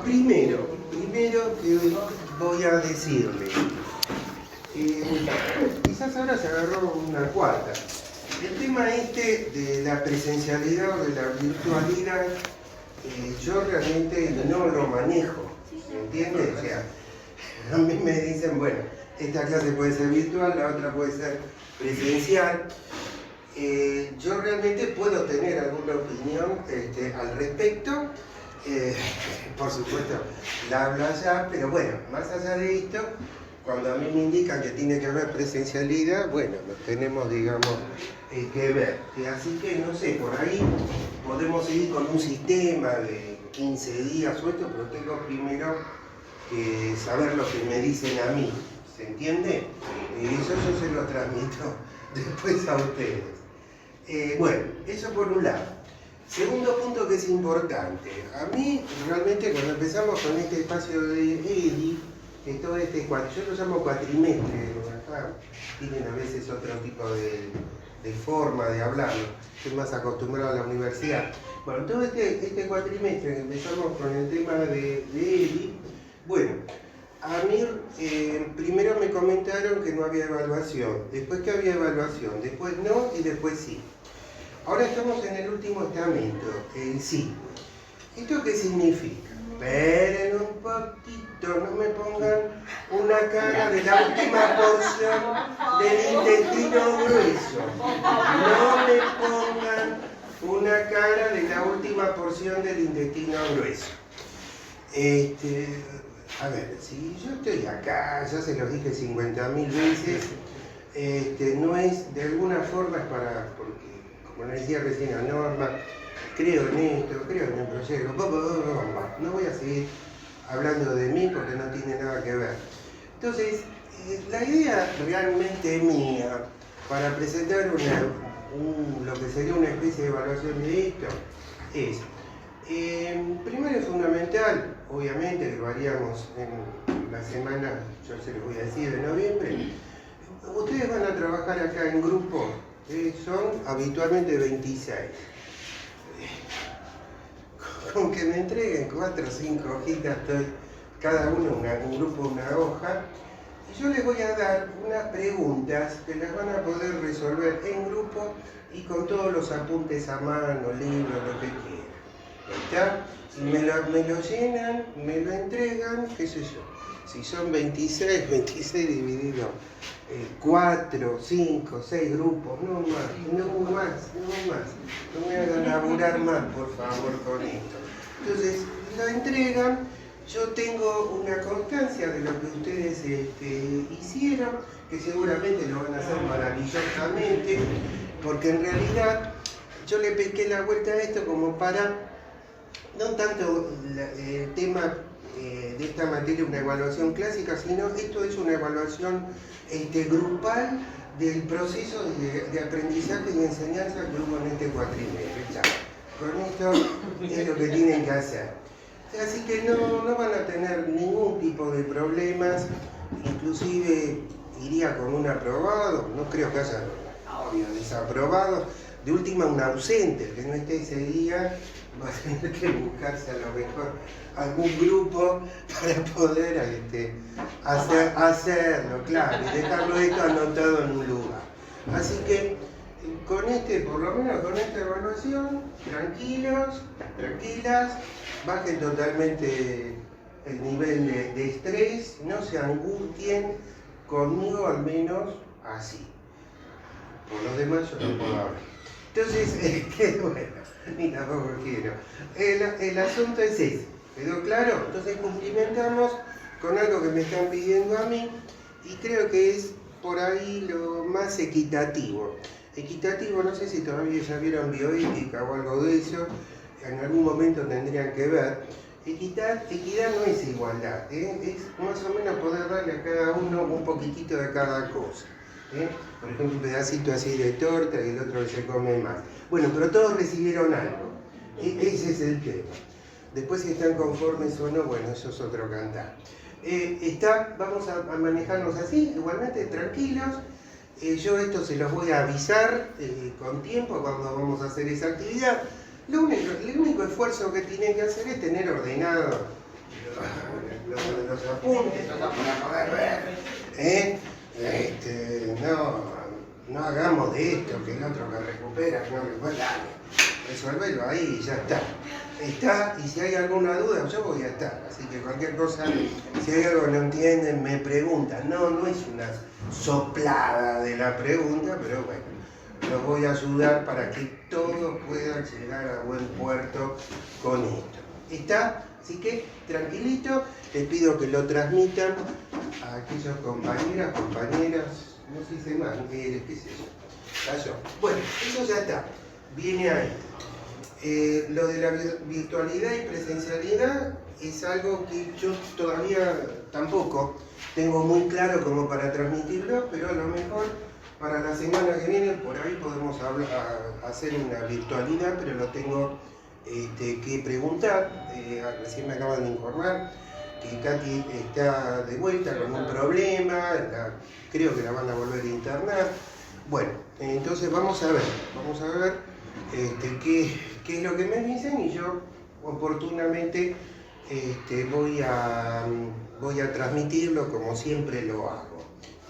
Primero que voy a decirle, quizás ahora se agarró una cuarta. El tema este de la presencialidad o de la virtualidad, yo realmente no lo manejo, ¿entiendes? O sea, a mí me dicen, bueno, esta clase puede ser virtual, la otra puede ser presencial. Yo realmente puedo tener alguna opinión al respecto, por supuesto la hablo allá, pero bueno, más allá de esto, cuando a mí me indican que tiene que haber presencialidad, bueno, nos tenemos, digamos, que ver. Así que, no sé, por ahí podemos seguir con un sistema de 15 días o esto, pero tengo primero que saber lo que me dicen a mí, ¿se entiende? Y eso yo se lo transmito después a ustedes. Bueno, eso por un lado. Segundo punto que es importante. A mí, realmente, cuando empezamos con este espacio de EDI, que todo yo lo llamo cuatrimestre, acá tienen a veces otro tipo de forma de hablarlo, estoy más acostumbrado a la universidad. Bueno, todo este cuatrimestre que empezamos con el tema de EDI, bueno, a mí primero me comentaron que no había evaluación, después que había evaluación, después no y después sí. Ahora estamos en el último estamento, el sí. ¿Esto qué significa? Esperen un poquito, no me pongan una cara de la última porción del intestino grueso. No me pongan una cara de la última porción del intestino grueso. A ver, si yo estoy acá, ya se los dije 50.000 veces, no es, de alguna forma es para, porque como le decía recién a Norma, creo en esto, creo en el proyecto, no voy a seguir hablando de mí porque no tiene nada que ver. Entonces, la idea realmente mía para presentar lo que sería una especie de evaluación de esto es, primero es fundamental, obviamente que lo haríamos en la semana, yo se los voy a decir, de noviembre. Ustedes van a trabajar acá en grupos, son habitualmente 26. Con que me entreguen 4 o 5 hojitas, cada uno, un grupo, una hoja, y yo les voy a dar unas preguntas que las van a poder resolver en grupo y con todos los apuntes a mano, libros, lo que quieran. ¿Está? Si me lo llenan, me lo entregan, qué sé yo. Si son 26 dividido 4, 5, 6 grupos, no más. No me hagan laburar más, por favor, con esto. Entonces, lo entregan, yo tengo una constancia de lo que ustedes hicieron, que seguramente lo van a hacer maravillosamente, porque en realidad yo le pesqué la vuelta a esto como para, no tanto el tema de esta materia, una evaluación clásica, sino esto es una evaluación grupal del proceso de aprendizaje y enseñanza que hubo en este cuatrimestre. Ya. Con esto es lo que tienen que hacer. Así que no van a tener ningún tipo de problemas, inclusive iría con un aprobado, no creo que haya desaprobado, de última un ausente, el que no esté ese día va a tener que buscarse a lo mejor algún grupo para poder hacerlo, claro, y dejarlo esto anotado en un lugar. Así que con por lo menos con esta evaluación, tranquilos, tranquilas, bajen totalmente el nivel de estrés, no se angustien, conmigo al menos así. Por los demás yo no puedo hablar. Entonces, bueno, ni tampoco quiero. El asunto es ese, ¿quedó claro? Entonces cumplimentamos con algo que me están pidiendo a mí y creo que es por ahí lo más equitativo. Equitativo, no sé si todavía ya vieron bioética o algo de eso, en algún momento tendrían que ver. Equidad no es igualdad, es más o menos poder darle a cada uno un poquitito de cada cosa. Por ejemplo, un pedacito así de torta y el otro que se come más. Bueno, pero todos recibieron algo. Ese es el tema. Después si están conformes o no, bueno, eso es otro cantar. Vamos a manejarnos así, igualmente tranquilos. Yo esto se los voy a avisar con tiempo cuando vamos a hacer esa actividad. El único esfuerzo que tienen que hacer es tener ordenado los apuntes, no para poder ver. No hagamos de esto, que el otro que recupera, que no recupera, resolverlo ahí y ya está. Está, y si hay alguna duda, yo voy a estar. Así que cualquier cosa, si hay algo que no entienden, me preguntan. No es una soplada de la pregunta, pero bueno, los voy a ayudar para que todos puedan llegar a buen puerto con esto. ¿Está? Así que, tranquilito, les pido que lo transmitan a aquellos compañeras, no sé si más, qué sé yo. Cayó. Bueno, eso ya está. Viene ahí. Lo de la virtualidad y presencialidad es algo que yo todavía tampoco tengo muy claro como para transmitirlo, pero a lo mejor para la semana que viene por ahí podemos hacer una virtualidad, pero lo tengo que preguntar. Recién me acaban de informar que Katy está de vuelta con un problema, creo que la van a volver a internar. Bueno, entonces vamos a ver qué es lo que me dicen y yo oportunamente voy a transmitirlo como siempre lo hago.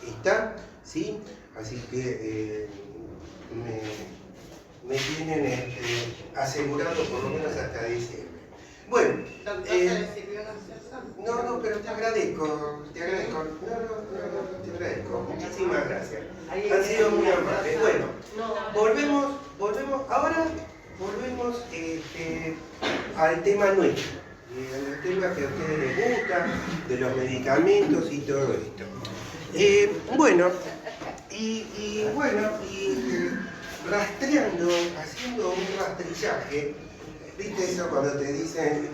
¿Está? ¿Sí? Así que me tienen asegurado por lo menos hasta diciembre. Bueno, no, pero te agradezco. No, te agradezco. Muchísimas gracias. Han sido muy amables. Bueno, volvemos, ahora volvemos al tema nuestro, al tema que a ustedes les gusta, de los medicamentos y todo esto. Bueno, rastreando, haciendo un rastrillaje, ¿viste eso cuando te dicen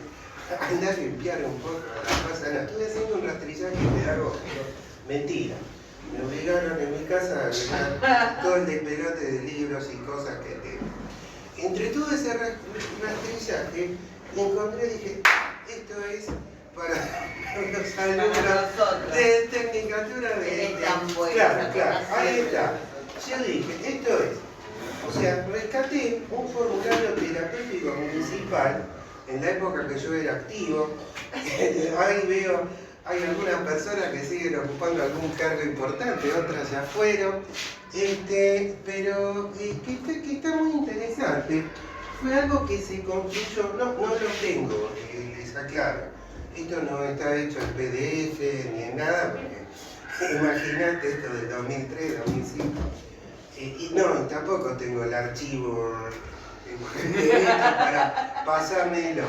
anda a limpiar un poco la casa? No, estuve haciendo un rastrillaje pedagógico. Mentira. Me obligaron en mi casa a arreglar todo el despelote de libros y cosas que tengo. Entre todo ese rastrillaje, encontré, dije, esto es para los alumnos de Tecnicatura de... Claro, ahí está. Yo dije, esto es. O sea, rescaté un formulario terapéutico municipal en la época que yo era activo. Ahí veo, hay algunas personas que siguen ocupando algún cargo importante, otras ya fueron. Pero que está muy interesante. Fue algo que se construyó, no lo tengo, les aclaro. Esto no está hecho en PDF ni en nada, porque imagínate esto del 2003, 2005. Y no, tampoco tengo el archivo para pasármelo.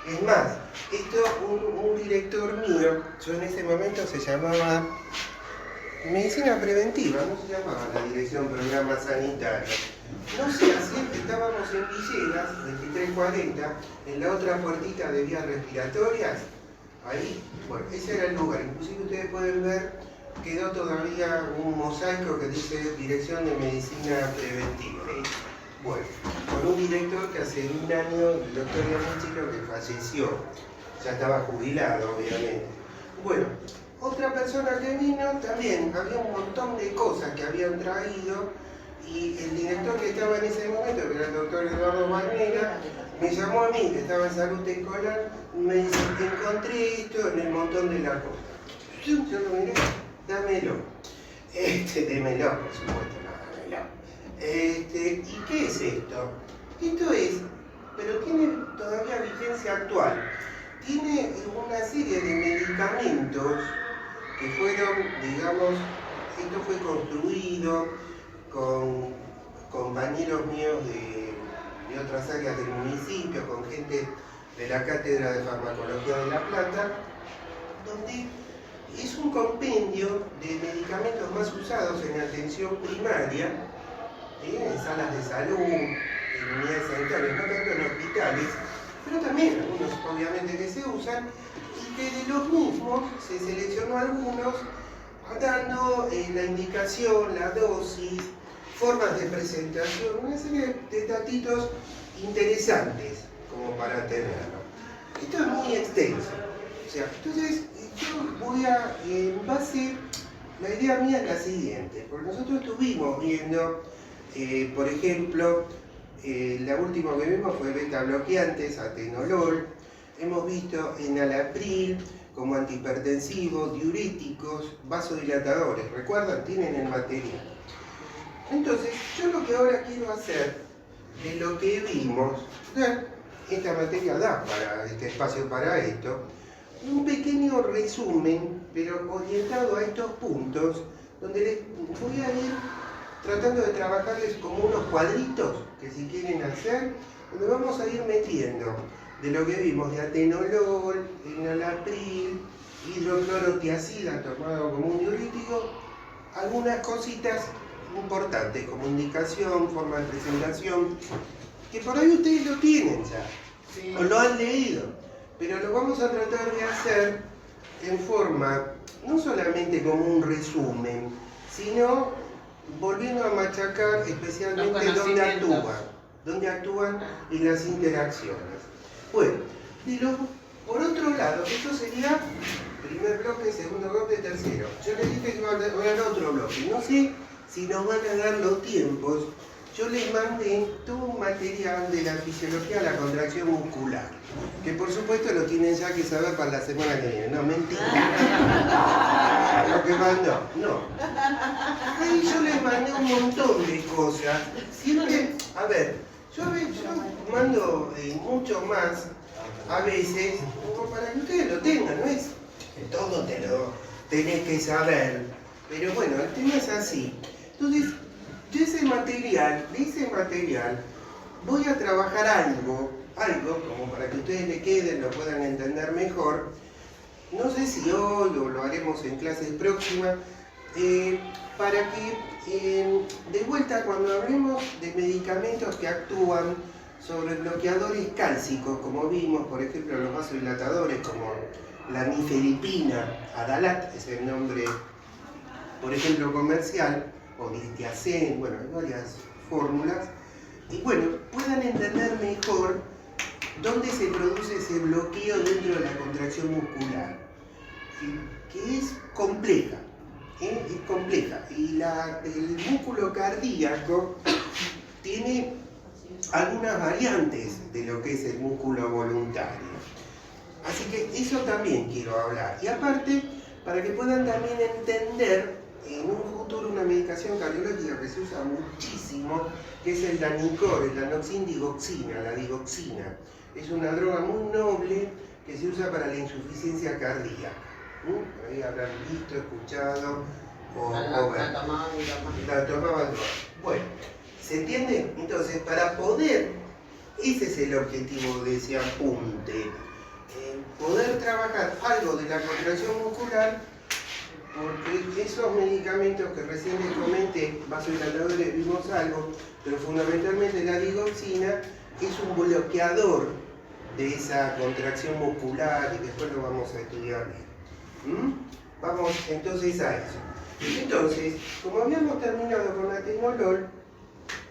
Es más, esto un director mío, yo en ese momento se llamaba Medicina Preventiva, no se llamaba la Dirección Programa Sanitario. No sé, así estábamos en Villegas, 2340, en la otra puertita de vías respiratorias. Ahí, bueno, ese era el lugar. Inclusive ustedes pueden ver, quedó todavía un mosaico que dice Dirección de Medicina Preventiva. Bueno, con un director que hace un año, el doctor Yamichiro, que falleció. Ya estaba jubilado, obviamente. Bueno, otra persona que vino también, había un montón de cosas que habían traído y el director que estaba en ese momento, que era el doctor Eduardo Magnera, me llamó a mí, que estaba en salud escolar, y me dice, encontré esto en el montón de la cosa. Yo lo miré, dámelo. Démelo, por supuesto, no, dámelo. ¿Y qué es esto? Esto es, pero tiene todavía vigencia actual. Tiene una serie de medicamentos que fueron, digamos, esto fue construido con compañeros míos de otras áreas del municipio, con gente de la Cátedra de Farmacología de La Plata, donde es un compendio de medicamentos más usados en atención primaria, en salas de salud, en unidades sanitarias, no tanto en hospitales, pero también algunos obviamente que se usan, y que de los mismos se seleccionó algunos dando la indicación, la dosis, formas de presentación, una serie de datitos interesantes como para tenerlo. Esto es muy extenso. O sea, entonces yo voy a, en base, la idea mía es la siguiente, porque nosotros estuvimos viendo, por ejemplo, la última que vimos fue beta bloqueantes, atenolol, hemos visto enalapril como antihipertensivos, diuréticos, vasodilatadores. ¿Recuerdan? Tienen el material. Entonces, yo lo que ahora quiero hacer, de lo que vimos, esta materia da para este espacio para esto, un pequeño resumen, pero orientado a estos puntos, donde les voy a ir tratando de trabajarles como unos cuadritos que si quieren hacer, donde vamos a ir metiendo de lo que vimos de atenolol, enalapril, hidroclorotiazida tomado como un diurético, algunas cositas importantes como indicación, forma de presentación, que por ahí ustedes lo tienen ya, sí, o lo han leído, pero lo vamos a tratar de hacer en forma, no solamente como un resumen, sino volviendo a machacar especialmente dónde actúan en las interacciones. Bueno, por otro lado, esto sería primer bloque, segundo bloque, tercero. Yo les dije que iba a dar otro bloque. No sé si nos van a dar los tiempos. Yo les mandé todo un material de la fisiología de la contracción muscular, que por supuesto lo tienen ya que saber para la semana que viene. No, mentira. Lo que mandó, no. Ahí yo les mandé un montón de cosas. Siempre, a ver, yo mando mucho más a veces, como para que ustedes lo tengan, no es que todo te lo tenés que saber. Pero bueno, el tema es así. Entonces, de ese material, voy a trabajar algo como para que ustedes le queden, lo puedan entender mejor. No sé si hoy o lo haremos en clases próximas, para que de vuelta cuando hablemos de medicamentos que actúan sobre bloqueadores cálcicos, como vimos, por ejemplo, los vasodilatadores como la nifedipina, Adalat es el nombre, por ejemplo, comercial, o Diltiazem, bueno, hay varias fórmulas, y bueno, puedan entender mejor dónde se produce ese bloqueo dentro de la contracción muscular, que es compleja, es compleja, y el músculo cardíaco tiene algunas variantes de lo que es el músculo voluntario. Así que eso también quiero hablar. Y aparte, para que puedan también entender en un futuro una medicación cardiológica que se usa muchísimo, que es el Danicor, el danoxin-digoxina, la digoxina. Es una droga muy noble que se usa para la insuficiencia cardíaca. Por ahí habrán visto, escuchado o ver. La tomaban. Bueno, ¿se entiende? Entonces, para poder, ese es el objetivo de ese apunte, poder trabajar algo de la contracción muscular, porque esos medicamentos que recién les comenté, vasodilatadores, vimos algo, pero fundamentalmente la digoxina es un bloqueador de esa contracción muscular y después lo vamos a estudiar bien. Vamos entonces a eso. Entonces, como habíamos terminado con atenolol,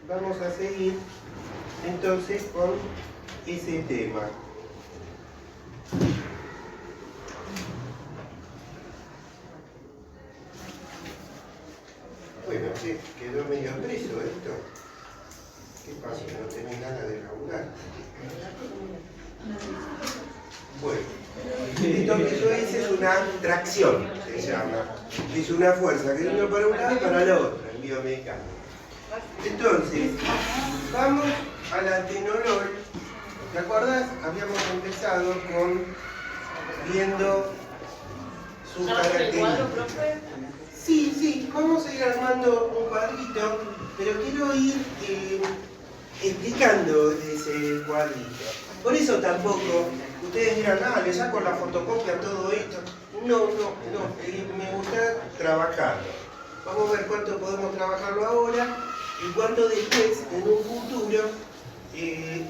vamos a seguir entonces con ese tema. Bueno, che, quedó medio preso esto. ¿Qué pasa? ¿No tenés ganas de laburar? Bueno, esto que yo hice es una tracción, se llama. Es una fuerza que vino para un lado y para el otro, en biomecánica. Entonces, vamos al atenolol. ¿Te acuerdas? Habíamos empezado viendo su característica. Sí, vamos a ir armando un cuadrito, pero quiero ir explicando ese cuadrito. Por eso tampoco, ustedes dirán, le saco la fotocopia a todo esto. No, me gusta trabajarlo. Vamos a ver cuánto podemos trabajarlo ahora y cuánto después, en un futuro,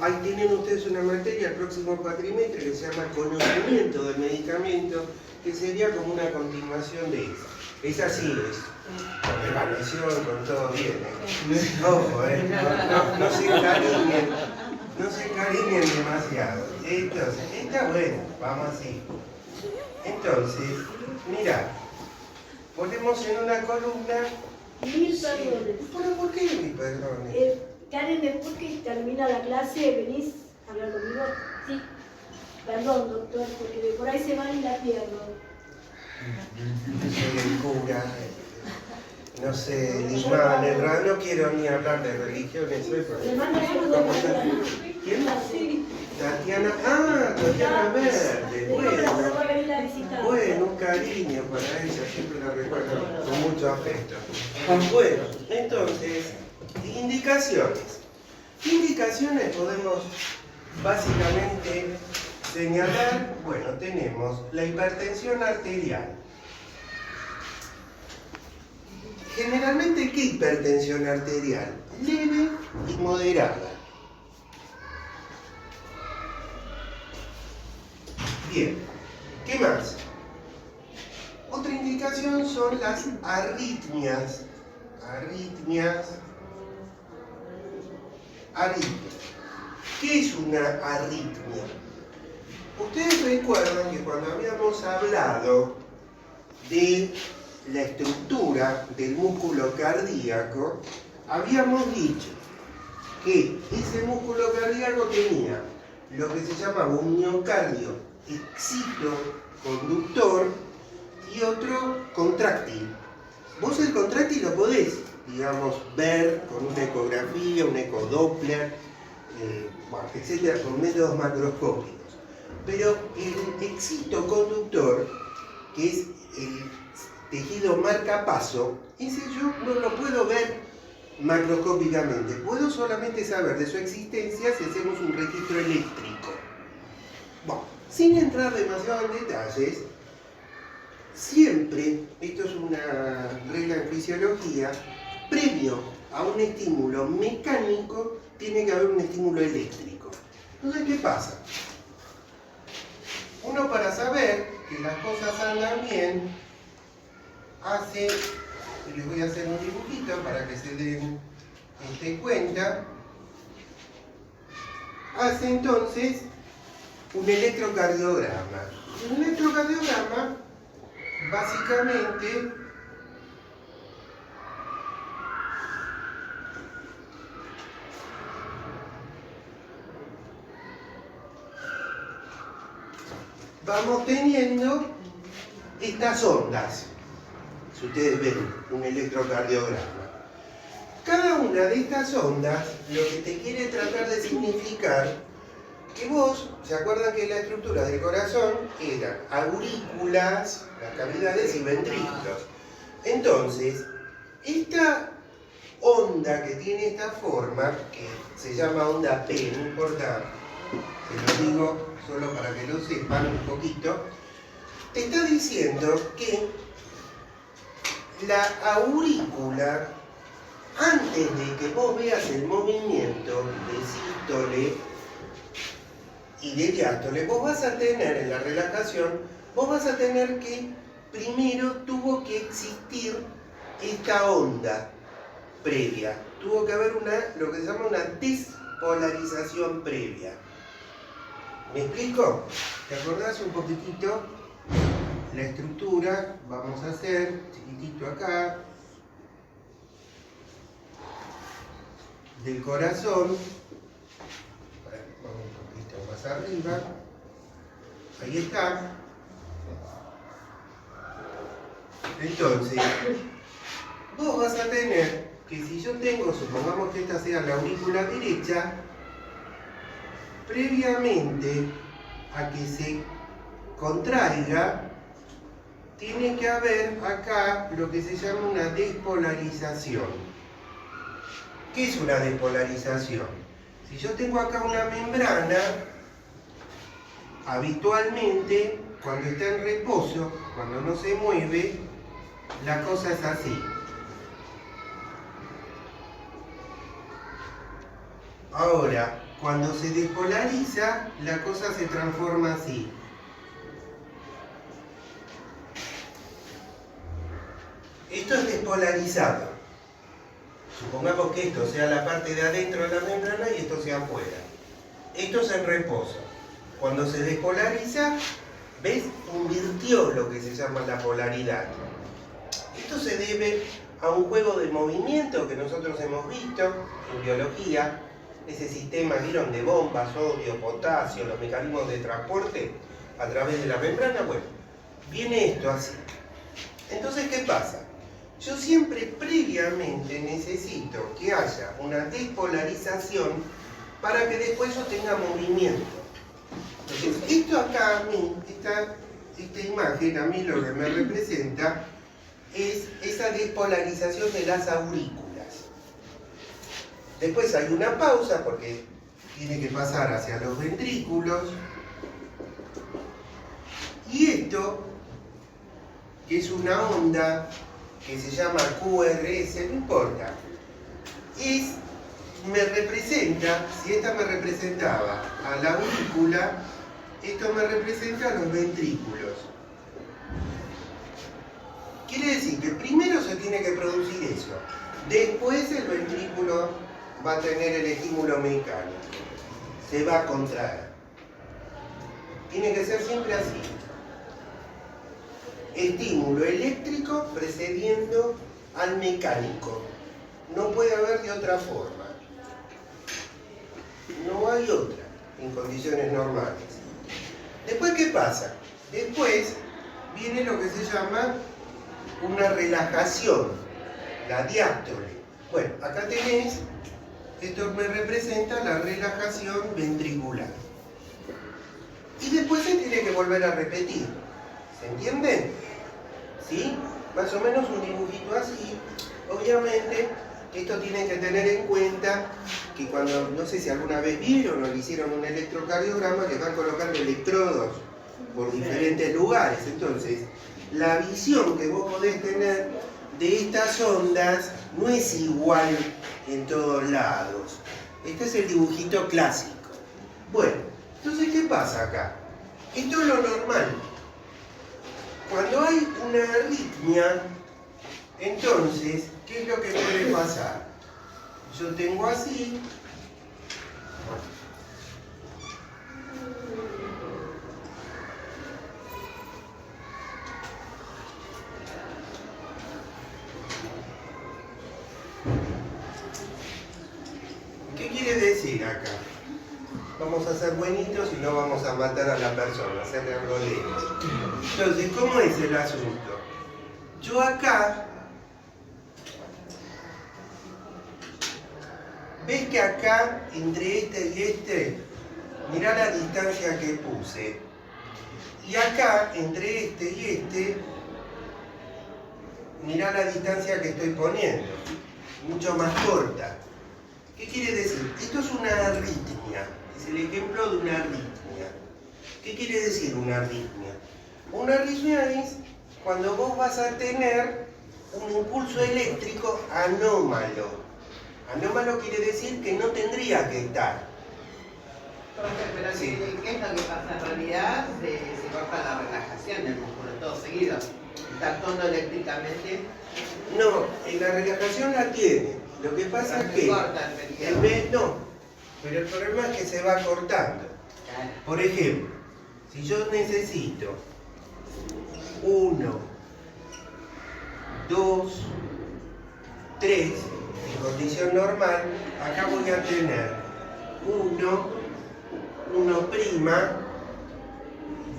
ahí tienen ustedes una materia el próximo cuatrimestre que se llama conocimiento del medicamento, que sería como una continuación de esa. Esa sí es, con evaluación, con todo bien. Ojo, no se encariñen demasiado. Entonces, está bueno, vamos así. Entonces, mira, ponemos en una columna. Mil perdones. ¿Pero por qué mil perdones? Karen, después que termina la clase, ¿venís a hablar conmigo? Sí. Perdón, doctor, porque por ahí se van y la pierdo. Soy el cura, no sé, el imán, el raro, no quiero ni hablar de religiones hoy porque... Le mando saludos a Tatiana. ¿Quién? Sí. Tatiana, Tatiana Verde, Le digo que la bueno. va a venir a visitar. Bueno, un cariño para ella, siempre la recuerdo con mucho afecto. Bueno, entonces, indicaciones. Indicaciones podemos básicamente señalar, bueno, tenemos la hipertensión arterial. Generalmente, ¿qué hipertensión arterial? Leve y moderada. Bien, ¿qué más? Otra indicación son las arritmias. Arritmias. ¿Qué es una arritmia? Ustedes recuerdan que cuando habíamos hablado de la estructura del músculo cardíaco, habíamos dicho que ese músculo cardíaco tenía lo que se llama un miocardio excitoconductor y otro contráctil. Vos el contráctil lo podés, digamos, ver con una ecografía, un ecodoppler, etcétera, con métodos macroscópicos. Pero el excitoconductor, que es el tejido marcapaso, ese yo no lo puedo ver macroscópicamente. Puedo solamente saber de su existencia si hacemos un registro eléctrico. Bueno, sin entrar demasiado en detalles, siempre, esto es una regla en fisiología, previo a un estímulo mecánico tiene que haber un estímulo eléctrico. Entonces, ¿qué pasa? Uno, para saber que las cosas andan bien, hace, y les voy a hacer un dibujito para que se den cuenta, hace entonces un electrocardiograma. Un electrocardiograma básicamente vamos teniendo estas ondas. Si ustedes ven un electrocardiograma, cada una de estas ondas lo que te quiere tratar de significar que vos, ¿se acuerdan que la estructura del corazón eran aurículas, las cavidades y ventrículos? Entonces, esta onda que tiene esta forma, que se llama onda P, no importa, se lo digo solo para que lo sepan un poquito, te está diciendo que la aurícula, antes de que vos veas el movimiento de sístole y de diástole, vos vas a tener en la relajación, vos vas a tener que primero tuvo que existir esta onda previa. Tuvo que haber lo que se llama una despolarización previa. ¿Me explico? ¿Te acordás un poquitito? La estructura, vamos a hacer, chiquitito acá, del corazón, vamos un poquito más arriba, ahí está. Entonces, vos vas a tener que si yo tengo, supongamos que esta sea la aurícula derecha, previamente a que se contraiga, tiene que haber acá lo que se llama una despolarización. ¿Qué es una despolarización? Si yo tengo acá una membrana, habitualmente, cuando está en reposo, cuando no se mueve, la cosa es así. Ahora, cuando se despolariza, la cosa se transforma así. Esto es despolarizado. Supongamos que esto sea la parte de adentro de la membrana y esto sea afuera. Esto es en reposo. Cuando se despolariza, ¿ves? Invirtió lo que se llama la polaridad. Esto se debe a un juego de movimiento que nosotros hemos visto en biología, ese sistema, ¿vieron? De bombas, sodio, potasio, los mecanismos de transporte a través de la membrana. Bueno, viene esto así. Entonces, ¿qué pasa? Yo siempre previamente necesito que haya una despolarización para que después yo tenga movimiento. Entonces, esto acá a mí, esta imagen a mí lo que me representa es esa despolarización de las aurículas. Después hay una pausa porque tiene que pasar hacia los ventrículos. Y esto, que es una onda que se llama QRS, no importa, me representa, si esta me representaba a la aurícula, esto me representa a los ventrículos. Quiere decir que primero se tiene que producir eso, después el ventrículo va a tener el estímulo mecánico, se va a contraer. Tiene que ser siempre así. Estímulo eléctrico precediendo al mecánico. No puede haber de otra forma. No hay otra en condiciones normales. Después, ¿qué pasa? Después viene lo que se llama una relajación, la diástole. Bueno, acá tenés, esto me representa la relajación ventricular. Y después se tiene que volver a repetir. ¿Se entiende? ¿Sí? Más o menos un dibujito así. Obviamente, esto tienen que tener en cuenta que cuando, no sé si alguna vez vieron o le hicieron un electrocardiograma, que van colocando electrodos por diferentes lugares. Entonces, la visión que vos podés tener de estas ondas no es igual en todos lados. Este es el dibujito clásico. Bueno, entonces, ¿qué pasa acá? Esto es lo normal. Cuando hay una arritmia, entonces, ¿qué es lo que puede pasar? Yo tengo así. ¿Qué quiere decir acá? Vamos a ser buenitos y no vamos a matar a la persona, hacerle algo lento. Entonces, ¿cómo es el asunto? Yo acá, ¿ves que acá, entre este y este, mirá la distancia que puse? Y acá, entre este y este, mirá la distancia que estoy poniendo, mucho más corta. ¿Qué quiere decir? Esto es una arritmia, es el ejemplo de una arritmia. ¿Qué quiere decir una arritmia? Una arritmia es cuando vos vas a tener un impulso eléctrico anómalo. Anómalo quiere decir que no tendría que estar. Entonces, pero Sí. ¿qué es lo que pasa? En realidad se corta la relajación del músculo, todo seguido. Está actuando eléctricamente. No, la relajación la tiene. Lo que pasa es que corta el periodo. no, pero el problema es que se va cortando. Claro. Por ejemplo, si yo necesito 1, 2, 3, en condición normal, acá voy a tener 1, 1',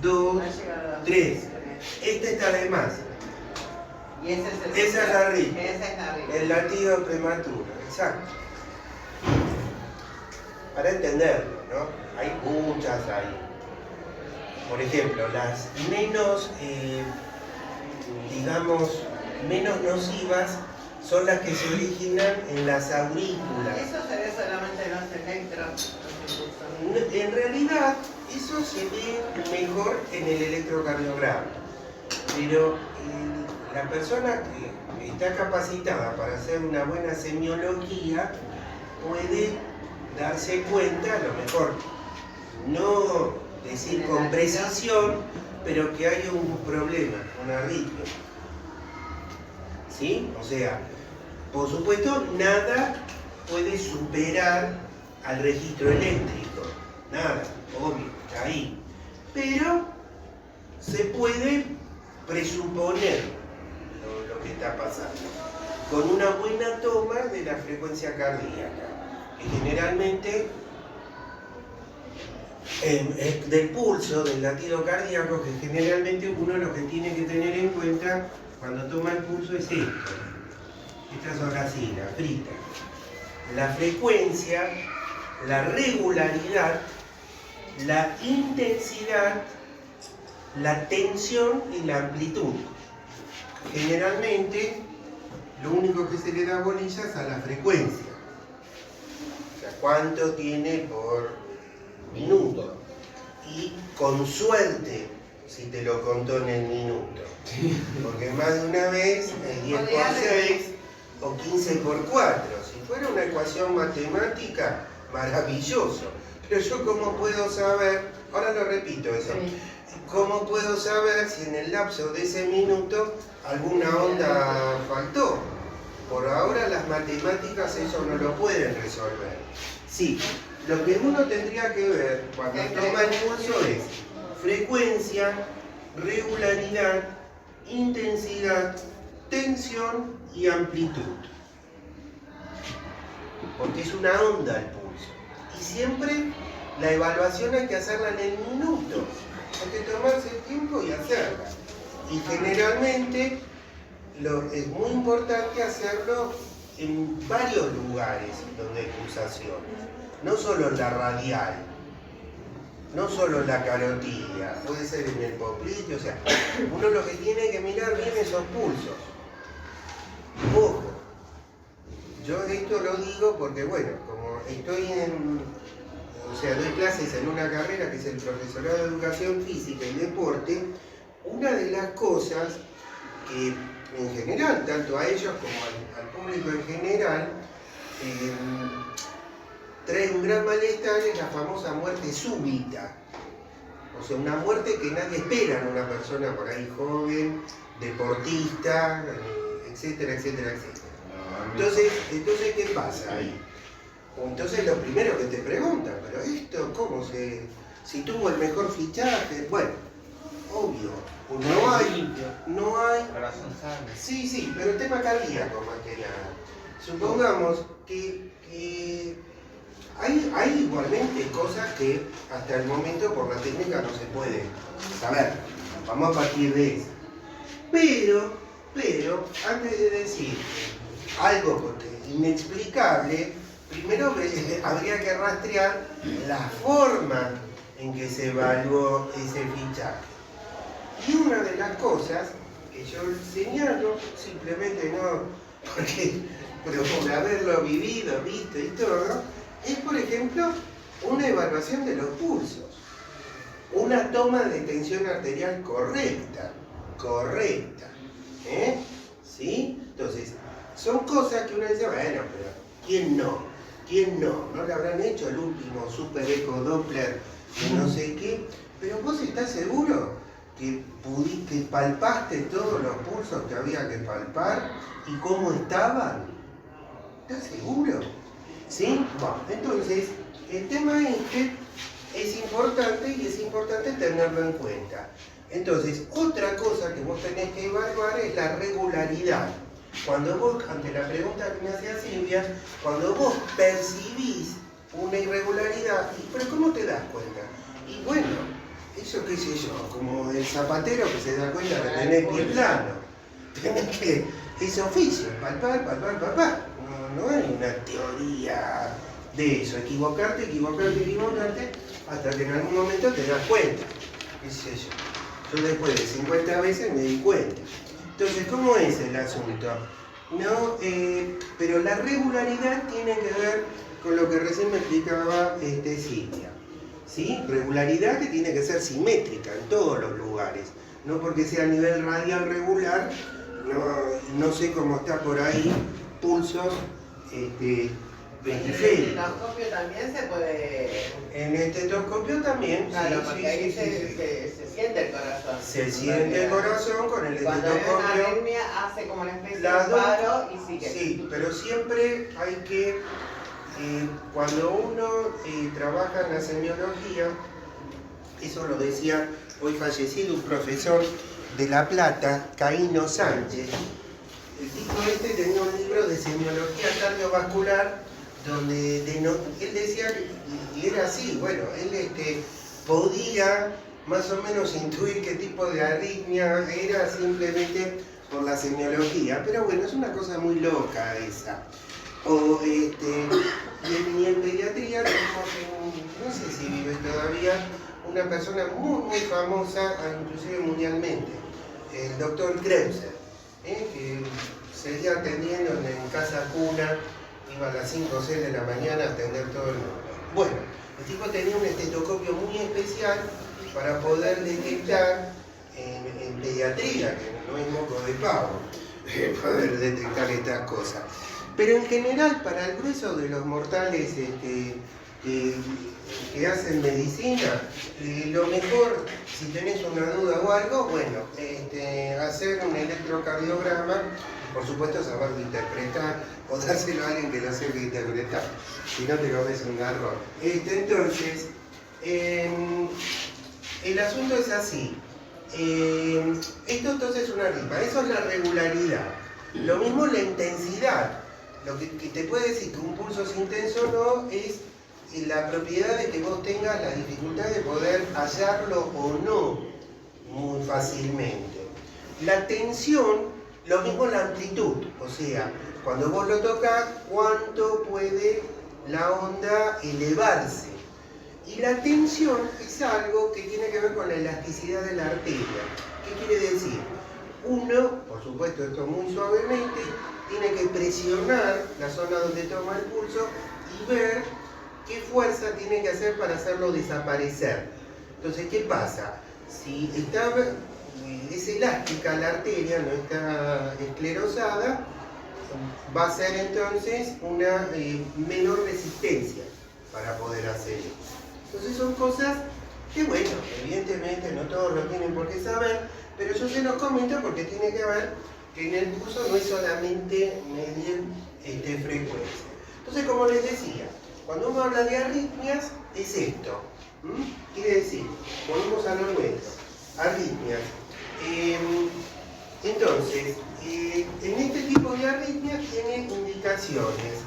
2, 3. Este está de más. Y ese es el Esa es la arritmia. Esa es la arritmia. El latido prematuro, exacto. Para entenderlo, ¿no? Hay muchas ahí. Por ejemplo, las menos, digamos, menos nocivas son las que se originan en las aurículas. Eso se ve solamente en los electros. En realidad, eso se ve mejor en el electrocardiograma. Pero la persona que está capacitada para hacer una buena semiología puede darse cuenta, a lo mejor no decir con precisión, pero que hay un problema, una arritmia. ¿Sí? O sea, por supuesto, nada puede superar al registro eléctrico. Nada, obvio, está ahí. Pero se puede presuponer lo que está pasando con una buena toma de la frecuencia cardíaca. que generalmente del pulso, del latido cardíaco, que generalmente uno lo que tiene que tener en cuenta cuando toma el pulso es esto. Estas horacina, frita. La frecuencia, la regularidad, la intensidad, la tensión y la amplitud. Generalmente, lo único que se le da bolilla es a la frecuencia. O sea, cuánto tiene por minuto. Y con suerte, si te lo contó en el minuto. Porque más de una vez es 10 por 6 o 15 por 4. Si fuera una ecuación matemática, maravilloso. Pero yo cómo puedo saber, ahora lo repito eso, ¿cómo puedo saber si en el lapso de ese minuto alguna onda faltó? Por ahora las matemáticas eso no lo pueden resolver. Sí, lo que uno tendría que ver cuando toma el pulso es frecuencia, regularidad, intensidad, tensión y amplitud. Porque es una onda el pulso. Y siempre la evaluación hay que hacerla en el minuto. Hay que tomarse el tiempo y hacerla. Y generalmente es muy importante hacerlo en varios lugares donde hay pulsaciones. No solo en la radial, no solo en la carotidia, puede ser en el popliteo, o sea, uno lo que tiene que mirar bien esos pulsos. Ojo, yo esto lo digo porque, bueno, como estoy doy clases en una carrera que es el profesorado de Educación Física y Deporte, una de las cosas que en general, tanto a ellos como al público en general, trae un gran malestar es la famosa muerte súbita. O sea, una muerte que nadie espera en una persona por ahí joven, deportista, etcétera, etcétera, etcétera. Entonces, ¿qué pasa ahí? Entonces lo primero que te preguntan, pero esto, ¿cómo si tuvo el mejor fichaje? Bueno, obvio, no hay. Corazón sano. Sí, pero el tema cardíaco más que nada. Supongamos que hay igualmente cosas que hasta el momento por la técnica no se puede saber. Vamos a partir de eso. Pero, antes de decir algo inexplicable, primero habría que rastrear la forma en que se evaluó ese fichaje. Y una de las cosas que yo señalo, simplemente no, pero por haberlo vivido, visto y todo, es por ejemplo una evaluación de los pulsos, una toma de tensión arterial correcta, ¿sí? Entonces, son cosas que uno dice, bueno, pero ¿quién no? ¿No le habrán hecho el último super eco Doppler de no sé qué? Pero vos estás seguro que palpaste todos los pulsos que había que palpar y cómo estaban. ¿Estás seguro? ¿Sí? Bueno, entonces, el tema es importante y es importante tenerlo en cuenta. Entonces, otra cosa que vos tenés que evaluar es la regularidad. Cuando vos, ante la pregunta que me hacía Silvia, cuando vos percibís una irregularidad, ¿pero cómo te das cuenta? Y bueno, eso qué sé yo, como el zapatero que se da cuenta que tenés pie plano. Tenés que, es oficio, palpar. No hay una teoría de eso, equivocarte, hasta que en algún momento te das cuenta. ¿Qué sé yo? Yo después de 50 veces me di cuenta. Entonces, ¿cómo es el asunto? No, pero la regularidad tiene que ver con lo que recién me explicaba Silvia. ¿Sí? Regularidad que tiene que ser simétrica en todos los lugares. No porque sea a nivel radial regular, no sé cómo está por ahí, pulsos periféricos. ¿En el estetoscopio también se puede...? En el estetoscopio también, claro, sí, porque ahí se siente el corazón. Se siente el corazón con el Cuando estetoscopio. hay una aritmia hace como una especie de Las dos, paro y sigue. sí, pero siempre hay que, cuando uno trabaja en la semiología, eso lo decía hoy fallecido un profesor de La Plata, Caíno Sánchez. El tipo tenía un libro de semiología cardiovascular donde él decía, y era así, bueno, él podía más o menos intuir qué tipo de arritmia era simplemente por la semiología, pero bueno, es una cosa muy loca esa. O y en pediatría tenemos, no sé si vive todavía, una persona muy, muy famosa, inclusive mundialmente, el doctor Kreuzer, que seguía atendiendo en casa cuna, iba a las 5 o 6 de la mañana a atender todo el mundo. Bueno, el tipo tenía un estetoscopio muy especial para poder detectar en pediatría, que no es moco de pavo, poder detectar estas cosas. Pero en general, para el grueso de los mortales que hacen medicina, lo mejor, si tenés una duda o algo, bueno, hacer un electrocardiograma, por supuesto saberlo interpretar, o dárselo a alguien que lo sepa interpretar, si no te comes un garrón. Entonces, el asunto es así. Esto entonces es una rima, eso es la regularidad. Lo mismo la intensidad. Lo que te puede decir que un pulso es intenso o no es la propiedad de que vos tengas la dificultad de poder hallarlo o no muy fácilmente. La tensión, lo mismo la amplitud, o sea, cuando vos lo tocas, cuánto puede la onda elevarse. Y la tensión es algo que tiene que ver con la elasticidad de la arteria. ¿Qué quiere decir? Uno, por supuesto esto muy suavemente, tiene que presionar la zona donde toma el pulso y ver qué fuerza tiene que hacer para hacerlo desaparecer. Entonces, ¿qué pasa? Si es elástica la arteria, no está esclerosada, va a ser entonces una menor resistencia para poder hacer esto. Entonces son cosas que, bueno, evidentemente no todos lo tienen por qué saber, pero yo se los comento porque tiene que ver que en el pulso no es solamente medir frecuencia. Entonces, como les decía, cuando uno habla de arritmias, es esto. Quiere decir, volvemos a lo nuestro, arritmias. Entonces, en este tipo de arritmias tiene indicaciones,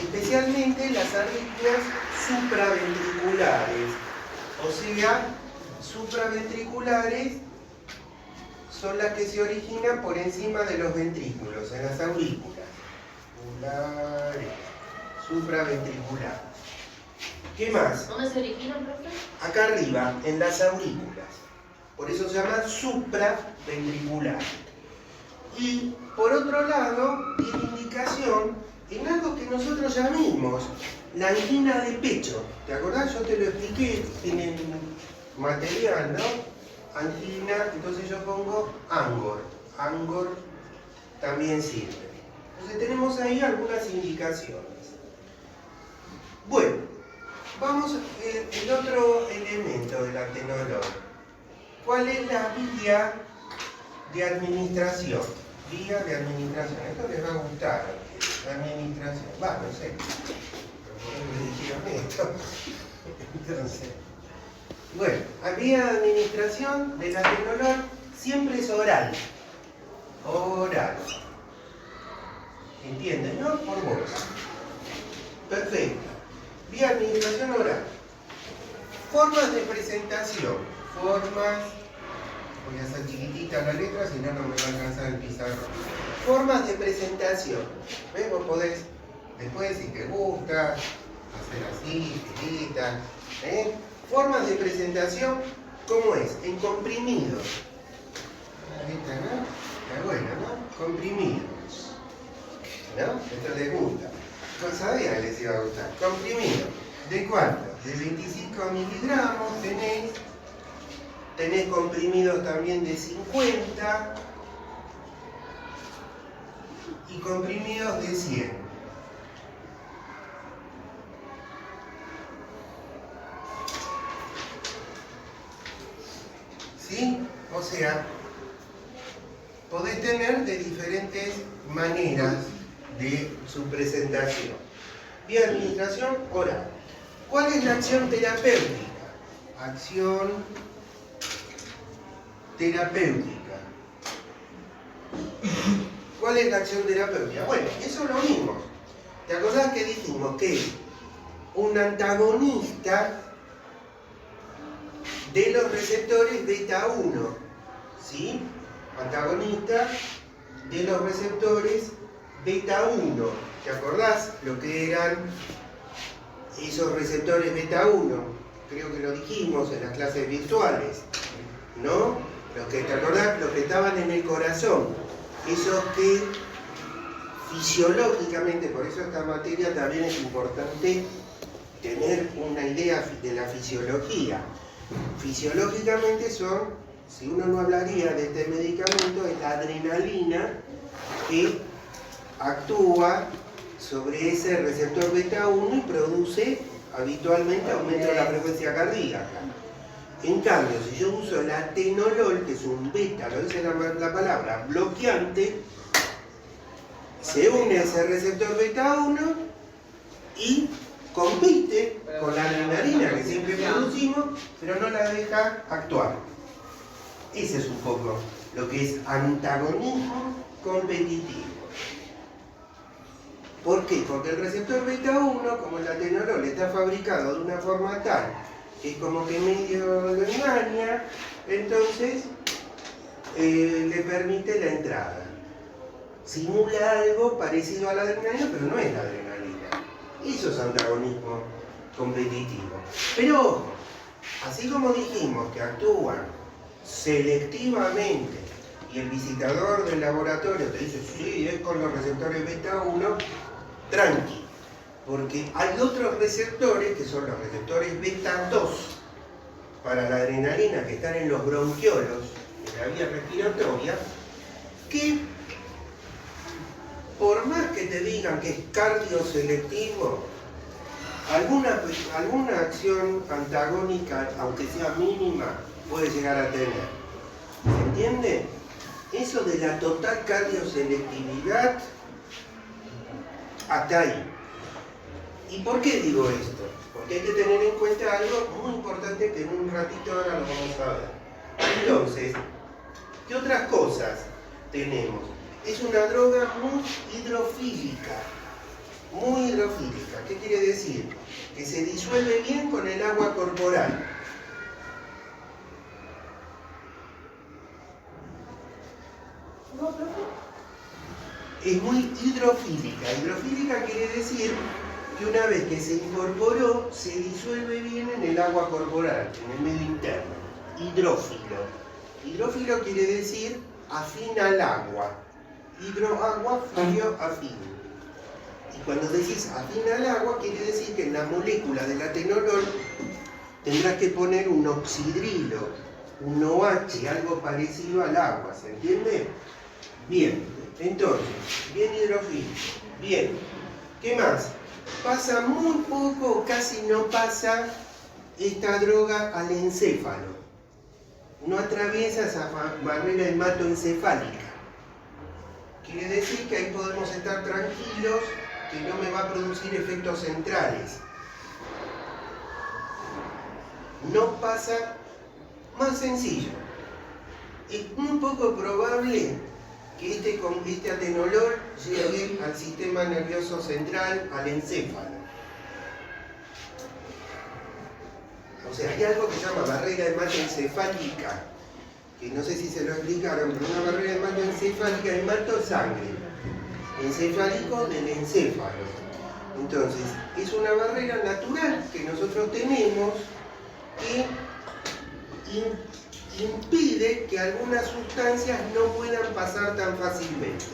especialmente las arritmias supraventriculares. O sea, supraventriculares son las que se originan por encima de los ventrículos, en las aurículas. Supraventricular. ¿Qué más? ¿Dónde se originan, profe? Acá arriba, en las aurículas. Por eso se llama supraventricular. Y por otro lado, tiene indicación en algo que nosotros llamamos la angina de pecho. ¿Te acordás? Yo te lo expliqué en el material, ¿no? Angina, entonces yo pongo Angor. Angor también sirve. Entonces tenemos ahí algunas indicaciones. Bueno, vamos el otro elemento del atenolol. ¿Cuál es la vía de administración? Vía de administración. Esto les va a gustar. Administración. No sé. Me dijeron esto. Entonces, bueno, la vía de administración del atenolol siempre es oral. Oral. ¿Entienden, no? Por boca. Perfecto. Vía de administración oral. Formas de presentación. Formas. Voy a hacer chiquitita la letra, si no, no me va a alcanzar el pizarrón. Formas de presentación. ¿Ves? Vos podés, después, si te gusta, hacer así, chiquita. Formas de presentación, ¿cómo es? En comprimidos. ¿Viste, no? Está bueno, ¿no? Comprimidos. ¿No? Esto les gusta. No sabía que les iba a gustar. Comprimido. ¿De cuánto? De 25 miligramos tenés comprimidos también de 50 y comprimidos de 100. ¿Sí? O sea, podés tener de diferentes maneras de su presentación. Vía de administración oral. ¿Cuál es la acción terapéutica? Acción terapéutica. ¿Cuál es la acción terapéutica? Bueno, eso es lo mismo. ¿Te acordás que dijimos que un antagonista de los receptores beta 1, ¿sí? Antagonista de los receptores beta 1. ¿Te acordás lo que eran esos receptores beta 1? Creo que lo dijimos en las clases virtuales, ¿no? ¿Te acordás? Los que estaban en el corazón. Esos que fisiológicamente, por eso esta materia también es importante tener una idea de la fisiología. Fisiológicamente son, si uno no hablaría de este medicamento, es la adrenalina que actúa sobre ese receptor beta 1 y produce habitualmente aumento de la frecuencia cardíaca. En cambio, si yo uso el atenolol, que es un beta, lo dice la palabra, bloqueante, se une a ese receptor beta 1 y compite con la adrenalina que siempre producimos, pero no la deja actuar. Ese es un poco lo que es antagonismo competitivo. ¿Por qué? Porque el receptor beta 1, como el atenolol, está fabricado de una forma tal que es como que medio lo engaña, entonces le permite la entrada. Simula algo parecido a la adrenalina, pero no es la adrenalina. Eso es antagonismo competitivo. Pero ojo, así como dijimos que actúan selectivamente y el visitador del laboratorio te dice, sí, es con los receptores beta 1, tranqui, porque hay otros receptores que son los receptores beta 2 para la adrenalina que están en los bronquiolos, en la vía respiratoria, que por más que te digan que es cardioselectivo, alguna acción antagónica, aunque sea mínima, puede llegar a tener. ¿Se entiende? Eso de la total cardioselectividad, hasta ahí. ¿Y por qué digo esto? Porque hay que tener en cuenta algo muy importante que en un ratito ahora lo vamos a ver. Entonces, ¿qué otras cosas tenemos? Es una droga muy hidrofílica. Muy hidrofílica. ¿Qué quiere decir? Que se disuelve bien con el agua corporal. Es muy hidrofílica. Hidrofílica quiere decir que una vez que se incorporó, se disuelve bien en el agua corporal, en el medio interno. Hidrófilo. Hidrófilo quiere decir afín al agua. Hidroagua, filio, afín. Y cuando decís afín al agua, quiere decir que en la molécula del atenolol tendrás que poner un oxidrilo, un OH, algo parecido al agua, ¿se entiende? Bien, entonces, bien hidrofílico. Bien, ¿qué más? Pasa muy poco, casi no pasa esta droga al encéfalo. No atraviesa esa barrera hematoencefálica. Quiere decir que ahí podemos estar tranquilos, que no me va a producir efectos centrales. No pasa, más sencillo. Es muy poco probable que este atenolol llegue al sistema nervioso central, al encéfalo. O sea, hay algo que se llama barrera hematoencefálica, que no sé si se lo explicaron, pero una barrera hematoencefálica, hematosangre, encefálico del encéfalo. Entonces, es una barrera natural que nosotros tenemos que impide que algunas sustancias no puedan pasar tan fácilmente.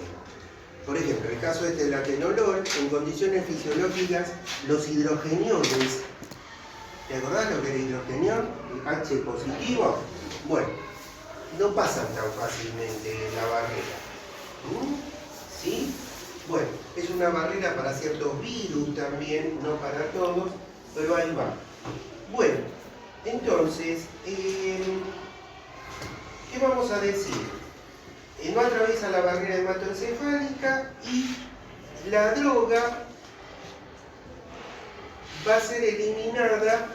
Por ejemplo, el caso del atenolol, en condiciones fisiológicas, los hidrogeniones, ¿te acordás lo que era hidrogenión? El H positivo. Bueno, no pasan tan fácilmente la barrera. ¿Sí? Bueno, es una barrera para ciertos virus también, no para todos, pero ahí va. Bueno, entonces, ¿qué vamos a decir? No atraviesa la barrera hematoencefálica y la droga va a ser eliminada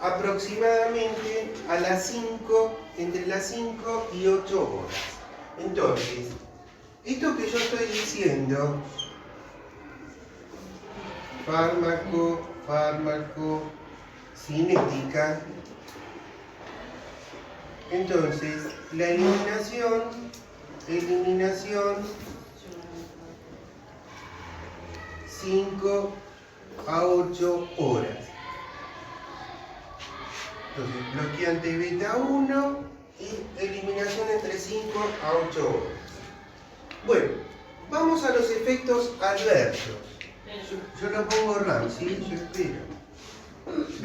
aproximadamente entre las 5 y 8 horas. Entonces, Esto que yo estoy diciendo, farmacocinética, entonces la eliminación 5 a 8 horas. Entonces, bloqueante beta 1 y eliminación entre 5 a 8 horas. Bueno, vamos a los efectos adversos. Yo lo pongo RAM, ¿sí? Yo espero.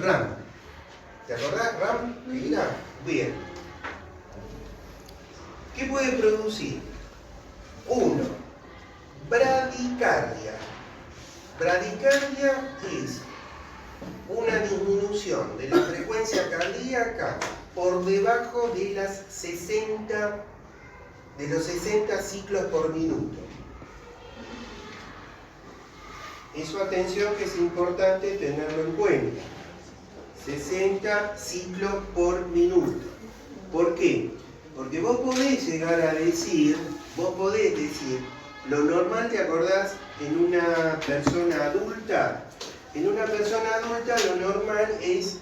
RAM. ¿Te acordás? RAM, ¿qué era? Bien. ¿Qué puede producir? 1. Bradicardia. Bradicardia es una disminución de la frecuencia cardíaca por debajo de los 60 ciclos por minuto. Eso, atención, que es importante tenerlo en cuenta. 60 ciclos por minuto. ¿Por qué? Porque vos podés llegar a decir, lo normal, ¿te acordás? En una persona adulta lo normal es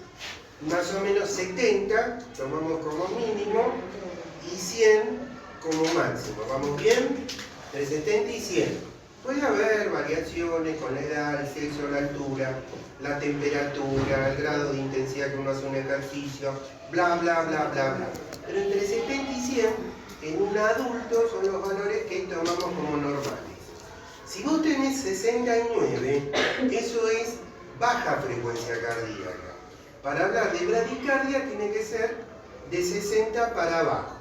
más o menos 70, tomamos como mínimo, y 100 como máximo. ¿Vamos bien? Entre 70 y 100. Puede haber variaciones con la edad, el sexo, la altura, la temperatura, el grado de intensidad que uno hace un ejercicio, bla, bla, bla, bla, bla. Pero entre 70 y 100, en un adulto, son los valores que tomamos como normales. Si vos tenés 69, eso es baja frecuencia cardíaca. Para hablar de bradicardia tiene que ser de 60 para abajo.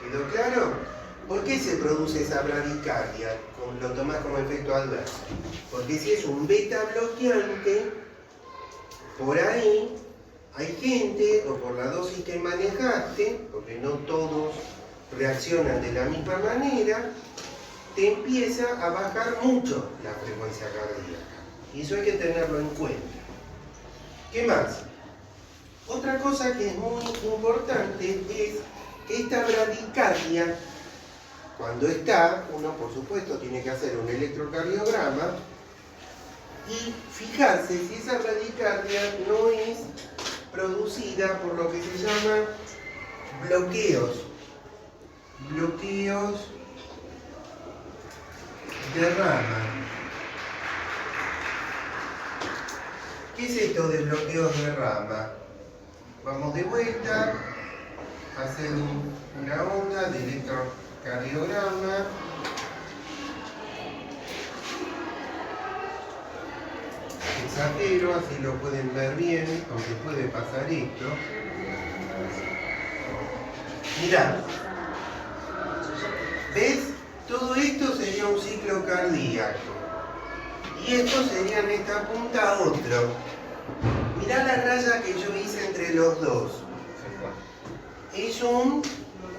¿Quedó claro? ¿Por qué se produce esa bradicardia? Lo tomás como efecto adverso. Porque si es un beta bloqueante, por ahí hay gente, o por la dosis que manejaste, porque no todos reaccionan de la misma manera, te empieza a bajar mucho la frecuencia cardíaca. Y eso hay que tenerlo en cuenta. ¿Qué más? Otra cosa que es muy importante es que esta bradicardia, cuando está, uno por supuesto tiene que hacer un electrocardiograma y fijarse si esa bradicardia no es producida por lo que se llama bloqueos de rama. ¿Qué es esto de bloqueos de rama? Vamos de vuelta, hacer una onda de electrocardiograma. Exagero, así lo pueden ver bien, aunque puede pasar esto. Mirá, ¿ves? Todo esto sería un ciclo cardíaco. Y esto sería en esta punta otro. Mirá la raya que yo hice entre los dos. Es un...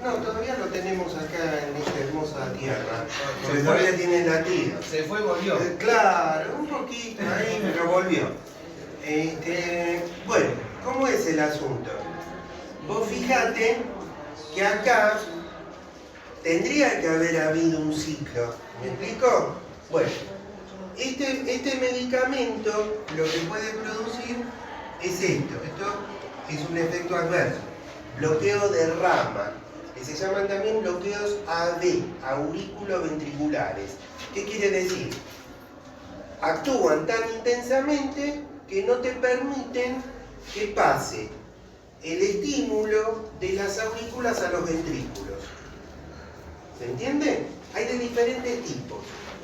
No, todavía lo tenemos acá en esta hermosa tierra. Porque todavía tiene la tierra. Se fue y volvió. Claro, un poquito ahí, pero volvió. Bueno, ¿cómo es el asunto? Vos fijate que acá tendría que haber habido un ciclo. ¿Me explico? Bueno, este medicamento lo que puede producir es esto. Esto es un efecto adverso. Bloqueo de rama, que se llaman también bloqueos AV, aurículo-ventriculares. ¿Qué quiere decir? Actúan tan intensamente que no te permiten que pase el estímulo de las aurículas a los ventrículos. ¿Se entiende? Hay de diferentes tipos.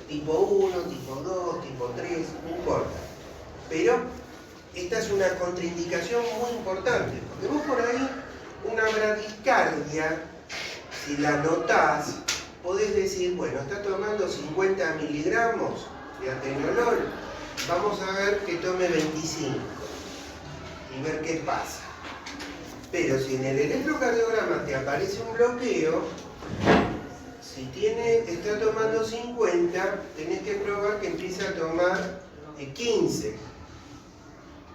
Tipo 1, tipo 2, tipo 3, no importa. Pero esta es una contraindicación muy importante, porque vos por ahí, una bradicardia, si la notás, podés decir, bueno, está tomando 50 miligramos de atenolol, vamos a ver que tome 25 y ver qué pasa. Pero si en el electrocardiograma te aparece un bloqueo, si está tomando 50, tenés que probar que empiece a tomar 15.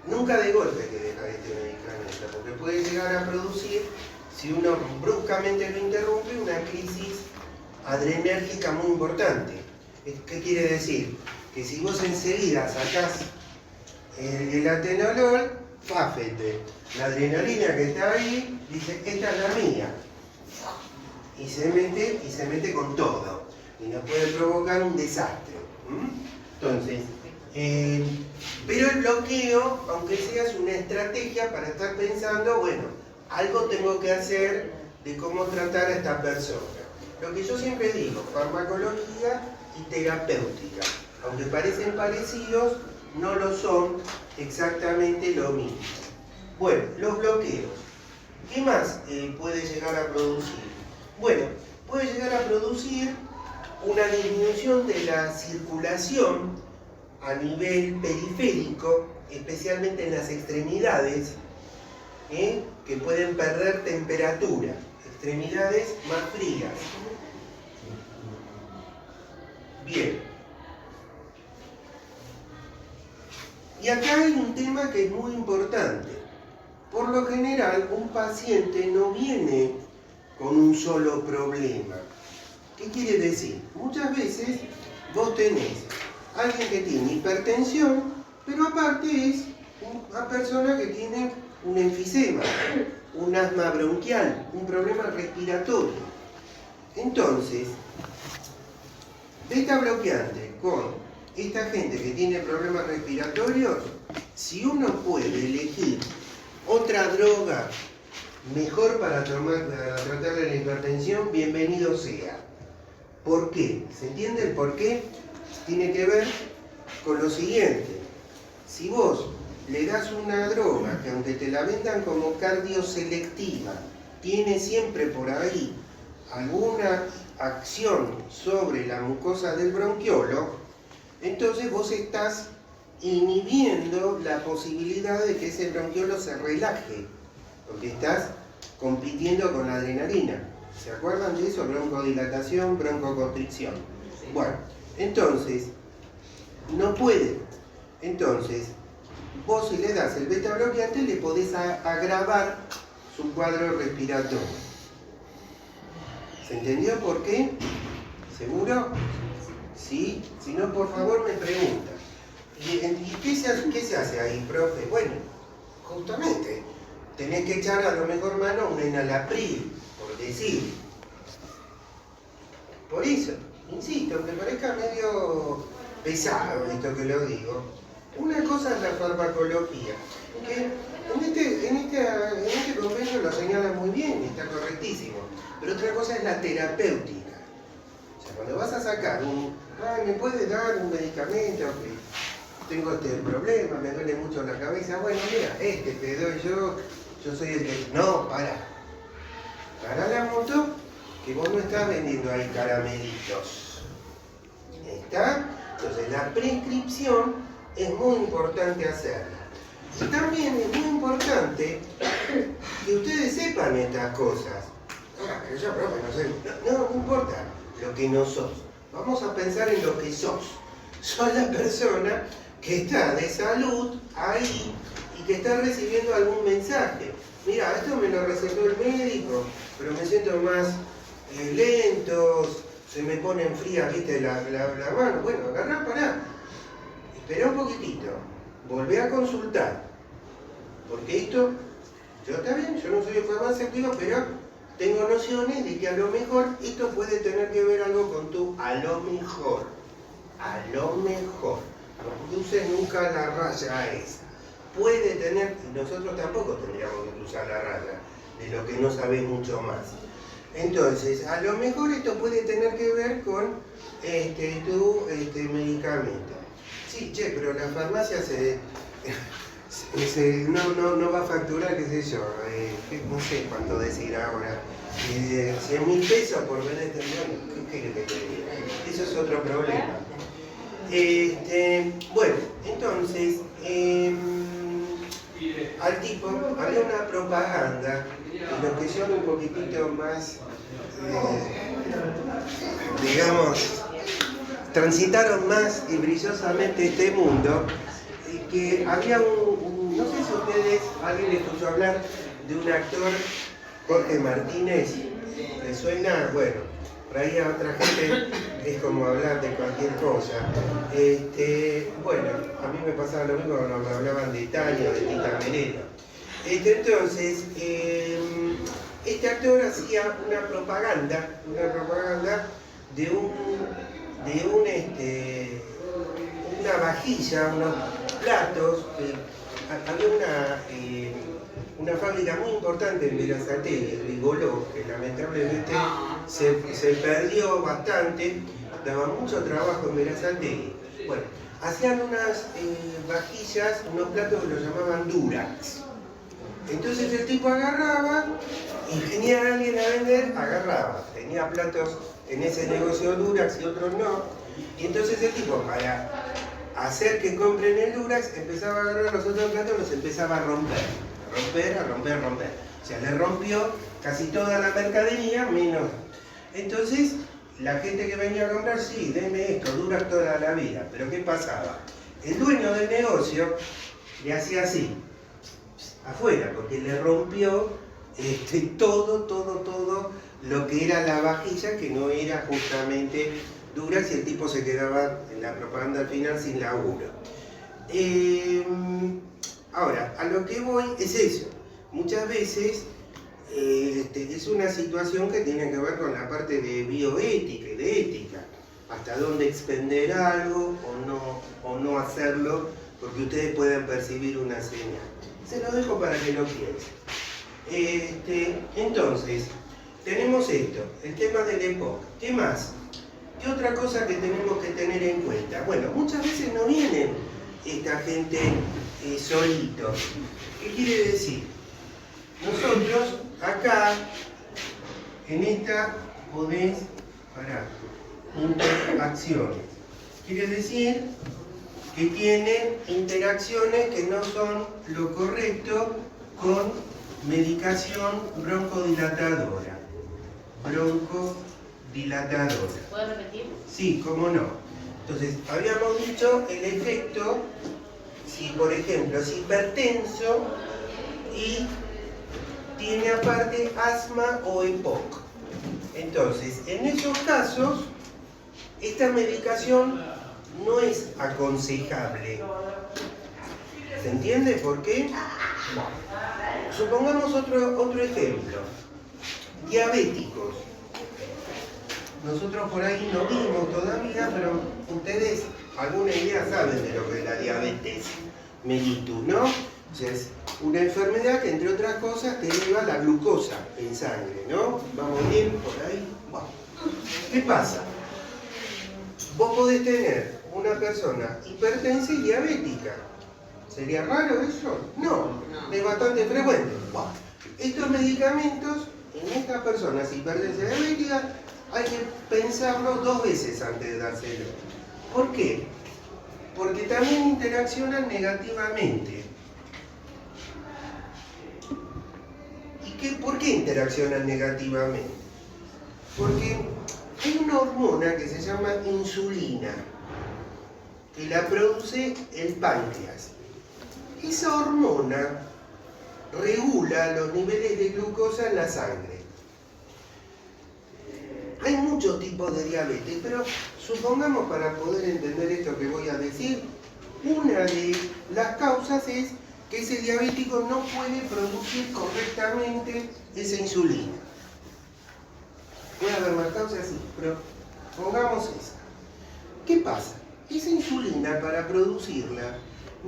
Nunca de golpe que dejar este medicamento, porque puede llegar a producir, si uno bruscamente lo interrumpe, una crisis adrenérgica muy importante. ¿Qué quiere decir? Que si vos enseguida sacás el atenolol, fáfete. La adrenalina que está ahí dice, esta es la mía. Y se mete con todo. Y nos puede provocar un desastre. Entonces, pero el bloqueo, aunque sea, es una estrategia para estar pensando, bueno, algo tengo que hacer de cómo tratar a esta persona. Lo que yo siempre digo, farmacología y terapéutica, aunque parecen parecidos, no lo son exactamente lo mismo. Bueno, los bloqueos. ¿Qué más puede llegar a producir? Bueno, puede llegar a producir una disminución de la circulación a nivel periférico, especialmente en las extremidades, que pueden perder temperatura, extremidades más frías. Bien. Y acá hay un tema que es muy importante. Por lo general, un paciente no viene con un solo problema. ¿Qué quiere decir? Muchas veces vos tenés alguien que tiene hipertensión, pero aparte es una persona que tiene un enfisema, un asma bronquial, un problema respiratorio. Entonces, beta bloqueante con esta gente que tiene problemas respiratorios, si uno puede elegir otra droga mejor para tratar la hipertensión, bienvenido sea. ¿Por qué? ¿Se entiende el por qué? Tiene que ver con lo siguiente. Si vos le das una droga que aunque te la vendan como cardioselectiva, tiene siempre por ahí alguna acción sobre la mucosa del bronquiolo, entonces vos estás inhibiendo la posibilidad de que ese bronquiolo se relaje, porque estás compitiendo con la adrenalina. ¿Se acuerdan de eso? Broncodilatación, broncoconstricción. Bueno, entonces, no puede. Entonces, vos si le das el beta bloqueante le podés agravar su cuadro respiratorio. ¿Se entendió por qué? ¿Seguro? ¿Sí? Si no, por favor me preguntan. ¿Y qué se hace ahí, profe? Bueno, justamente, tenés que echar a lo mejor mano un enalapril, por decir. Por eso, insisto, aunque parezca medio pesado esto que lo digo, una cosa es la farmacología, que en este convenio lo señala muy bien, está correctísimo, pero otra cosa es la terapéutica. O sea, cuando vas a sacar ¿me puedes dar un medicamento? Tengo este problema, me duele mucho la cabeza, bueno, mira, te doy yo soy el que... No, para la moto, que vos no estás vendiendo ahí caramelitos. ¿Está? Entonces la prescripción es muy importante hacerla. Y también es muy importante que ustedes sepan estas cosas. Pero yo, profe, no sé. No importa lo que no sos. Vamos a pensar en lo que sos. Sos la persona que está de salud ahí y que está recibiendo algún mensaje. Mira, esto me lo recetó el médico, pero me siento más lento, se me ponen frías, viste, la mano. Bueno, agarrá, pará. Espera un poquitito, volvé a consultar. Porque esto, yo está bien, yo no soy farmacéutico, pero tengo nociones de que a lo mejor esto puede tener que ver algo con tu a lo mejor. A lo mejor. No cruces nunca la raya esa. Puede tener, y nosotros tampoco tendríamos que cruzar la raya, de lo que no sabés mucho más. Entonces, a lo mejor esto puede tener que ver con tu medicamento. Sí, che, pero la farmacia no va a facturar, qué sé yo, no sé cuánto decir ahora, 100.000 pesos por vender este millón. ¿Qué querés que te diga? Eso es otro problema. Bueno, entonces, al tipo había una propaganda, y los que son un poquitito más, digamos, transitaron más y brillosamente este mundo, que había no sé si ustedes, alguien escuchó hablar de un actor, Jorge Martínez, ¿le suena? Bueno, por ahí a otra gente es como hablar de cualquier cosa. Bueno, a mí me pasaba lo mismo cuando me hablaban de Tania o de Tita Merelo. Entonces, este actor hacía una propaganda de una vajilla, unos platos. Había una fábrica muy importante en Berazategui, Rigoló, que lamentablemente se perdió bastante, daba mucho trabajo en Berazategui. Bueno, hacían unas vajillas, unos platos que los llamaban Durax. Entonces el tipo agarraba y venía alguien a vender, agarraba. Tenía platos en ese negocio Durax y otros no. Y entonces el tipo, para hacer que compren el Durax, empezaba a agarrar los otros platos y los empezaba a romper. O sea, le rompió casi toda la mercadería, menos. Entonces, la gente que venía a comprar, sí, deme esto, Durax toda la vida. Pero ¿qué pasaba? El dueño del negocio le hacía así, afuera, porque le rompió todo lo que era la vajilla, que no era justamente Durax, y el tipo se quedaba en la propaganda al final sin laburo. Ahora, a lo que voy es eso. Muchas veces es una situación que tiene que ver con la parte de bioética y de ética. Hasta dónde expender algo o no hacerlo, porque ustedes pueden percibir una señal. Se lo dejo para que lo piensen. Entonces, tenemos esto, el tema del EPOC. ¿Qué más? ¿Qué otra cosa que tenemos que tener en cuenta? Bueno, muchas veces no vienen esta gente solitos. ¿Qué quiere decir? Nosotros acá, en esta, podés parar, interacciones. Quiere decir que tienen interacciones que no son lo correcto con medicación broncodilatadora. ¿Puedo repetir? Sí, cómo no. Entonces, habíamos dicho el efecto, si por ejemplo es hipertenso y tiene aparte asma o EPOC. Entonces, en esos casos, esta medicación no es aconsejable. ¿Se entiende por qué? Supongamos otro ejemplo. Diabéticos. Nosotros por ahí no vimos todavía, pero ustedes alguna idea saben de lo que es la diabetes mellitus, ¿no? O sea, es una enfermedad que, entre otras cosas, te eleva la glucosa en sangre, ¿no? ¿Vamos bien por ahí? Bueno. ¿Qué pasa? Vos podés tener una persona hipertensa y diabética. ¿Sería raro eso? No, es bastante frecuente. Bueno, estos medicamentos, en estas personas hipertensas y diabéticas, hay que pensarlo 2 veces antes de dárselo. ¿Por qué? Porque también interaccionan negativamente. ¿Por qué interaccionan negativamente? Porque hay una hormona que se llama insulina, que la produce el páncreas. Esa hormona regula los niveles de glucosa en la sangre. Hay muchos tipos de diabetes, pero supongamos, para poder entender esto que voy a decir, una de las causas es que ese diabético no puede producir correctamente esa insulina. Puede haber más causas, sí, pero pongamos esa. ¿Qué pasa? Esa insulina, para producirla,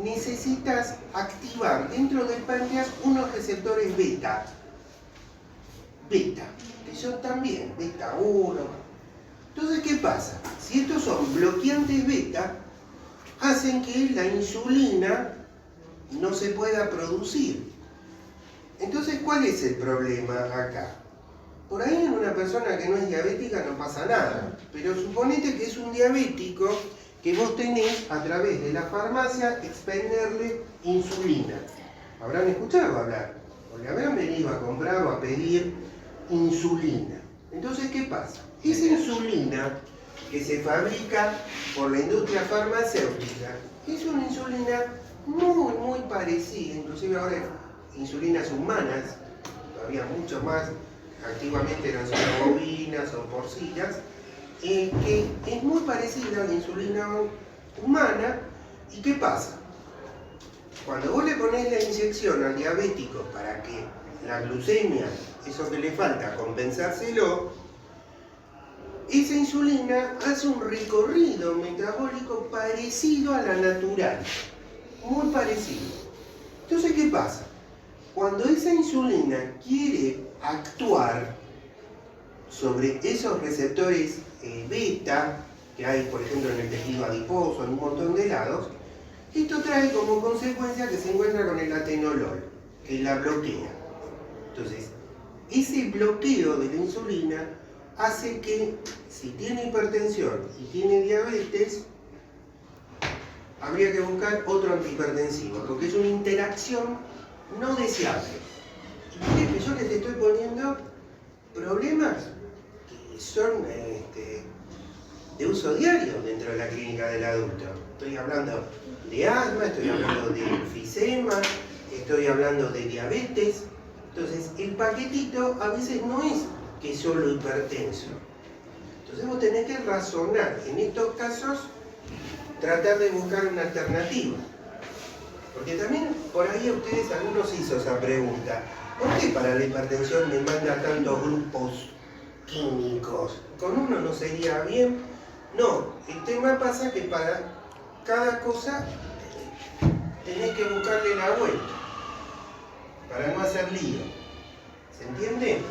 necesitas activar dentro del páncreas unos receptores beta, que son también beta 1. Entonces, ¿qué pasa? Si estos son bloqueantes beta, hacen que la insulina no se pueda producir. Entonces, ¿cuál es el problema acá? Por ahí en una persona que no es diabética no pasa nada, pero suponete que es un diabético que vos tenés a través de la farmacia expenderle insulina. ¿Habrán escuchado hablar? O le habrán venido a comprar o a pedir insulina. Entonces, ¿qué pasa? Esa insulina que se fabrica por la industria farmacéutica es una insulina muy parecida, inclusive ahora hay insulinas humanas, todavía mucho más antiguamente eran solo bovinas o porcinas, que es muy parecida a la insulina humana. ¿Y qué pasa? Cuando vos le ponés la inyección al diabético para que la glucemia, eso que le falta, compensárselo, esa insulina hace un recorrido metabólico parecido a la natural, muy parecido. Entonces, ¿qué pasa? Cuando esa insulina quiere actuar sobre esos receptores beta que hay, por ejemplo, en el tejido adiposo, en un montón de lados, esto trae como consecuencia que se encuentra con el atenolol, que la bloquea. Entonces, ese bloqueo de la insulina hace que, si tiene hipertensión y tiene diabetes, habría que buscar otro antihipertensivo, porque es una interacción no deseable. Y miren que yo les estoy poniendo problemas que son de uso diario dentro de la clínica del adulto. Estoy hablando de asma, estoy hablando de enfisema, estoy hablando de diabetes. Entonces, el paquetito a veces no es que es solo hipertenso. Entonces vos tenés que razonar, en estos casos, tratar de buscar una alternativa. Porque también por ahí a ustedes algunos hizo esa pregunta: ¿por qué para la hipertensión me manda tantos grupos químicos? ¿Con uno no sería bien? No, el tema pasa que para cada cosa tenés que buscarle la vuelta, para no hacer lío. ¿Se entiende?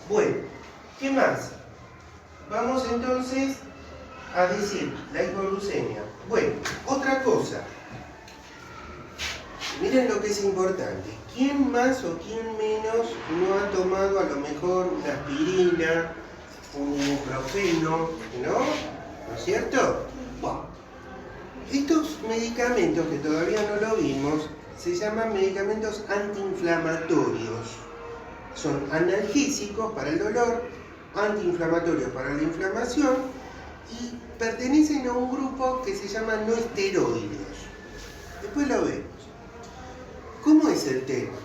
Bueno, ¿qué más? Vamos entonces a decir la hipoglucemia. Bueno, otra cosa. Miren lo que es importante. ¿Quién más o quién menos no ha tomado a lo mejor una aspirina, un ibuprofeno, ¿no? ¿No es cierto? Bueno, estos medicamentos, que todavía no lo vimos, se llaman medicamentos antiinflamatorios. Son analgésicos para el dolor, antiinflamatorios para la inflamación, y pertenecen a un grupo que se llama no esteroideos. Después lo vemos. ¿Cómo es el tema?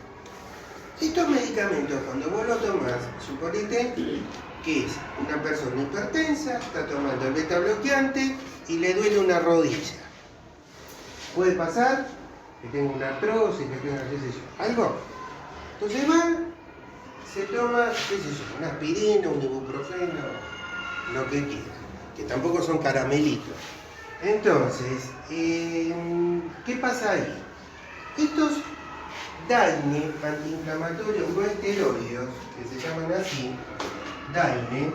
Estos medicamentos, cuando vos los tomás, suponete que es una persona hipertensa, está tomando el beta bloqueante y le duele una rodilla. Puede pasar que tenga una artrosis, que tenga, qué sé yo, algo. Entonces va, se toma, qué sé yo, una aspirina, un ibuprofeno, lo que quiera, que tampoco son caramelitos. Entonces, ¿qué pasa ahí? Estos DAINE, antiinflamatorios no esteroideos, que se llaman así, DAINE,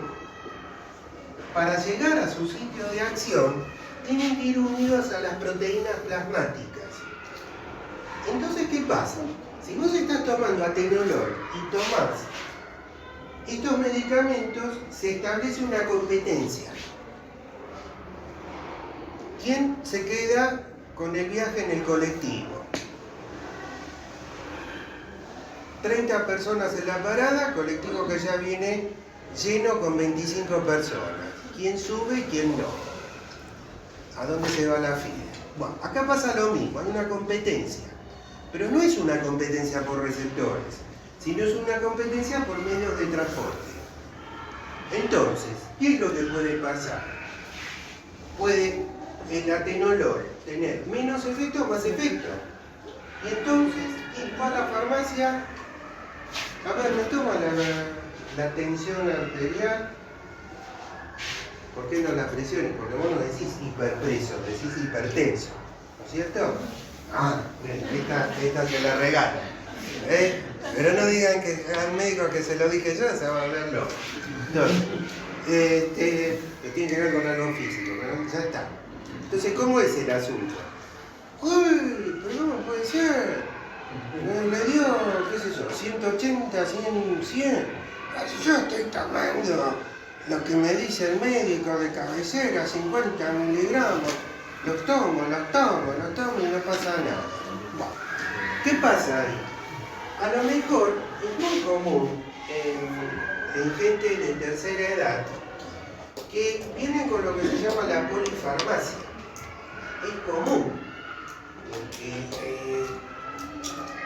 para llegar a su sitio de acción, tienen que ir unidos a las proteínas plasmáticas. Entonces, ¿qué pasa? Si vos estás tomando atenolol y tomás estos medicamentos, se establece una competencia. ¿Quién se queda con el viaje en el colectivo? 30 personas en la parada, colectivo que ya viene lleno con 25 personas. ¿Quién sube y quién no? ¿A dónde se va la fila? Bueno, acá pasa lo mismo, hay una competencia. Pero no es una competencia por receptores, sino es una competencia por medios de transporte. Entonces, ¿qué es lo que puede pasar? Puede el atenolol tener menos efecto o más efecto. Y entonces, va a la farmacia, a ver, me toma la tensión arterial. ¿Por qué no la presión? Porque vos no decís hiperpreso, decís hipertenso, ¿no es cierto? Ah, bien, esta se la regalo. Pero no digan que al médico que se lo dije yo se va a volver loco. Entonces, que tiene que ver con algo físico, ¿no? Ya está. Entonces, ¿cómo es el asunto? Uy, pero no puede ser. Le dio, qué sé yo, 180, 100. Yo estoy tomando lo que me dice el médico de cabecera, 50 miligramos. Los tomo y no pasa nada. Bueno, ¿qué pasa ahí? A lo mejor es muy común en gente de tercera edad que vienen con lo que se llama la polifarmacia. Es común.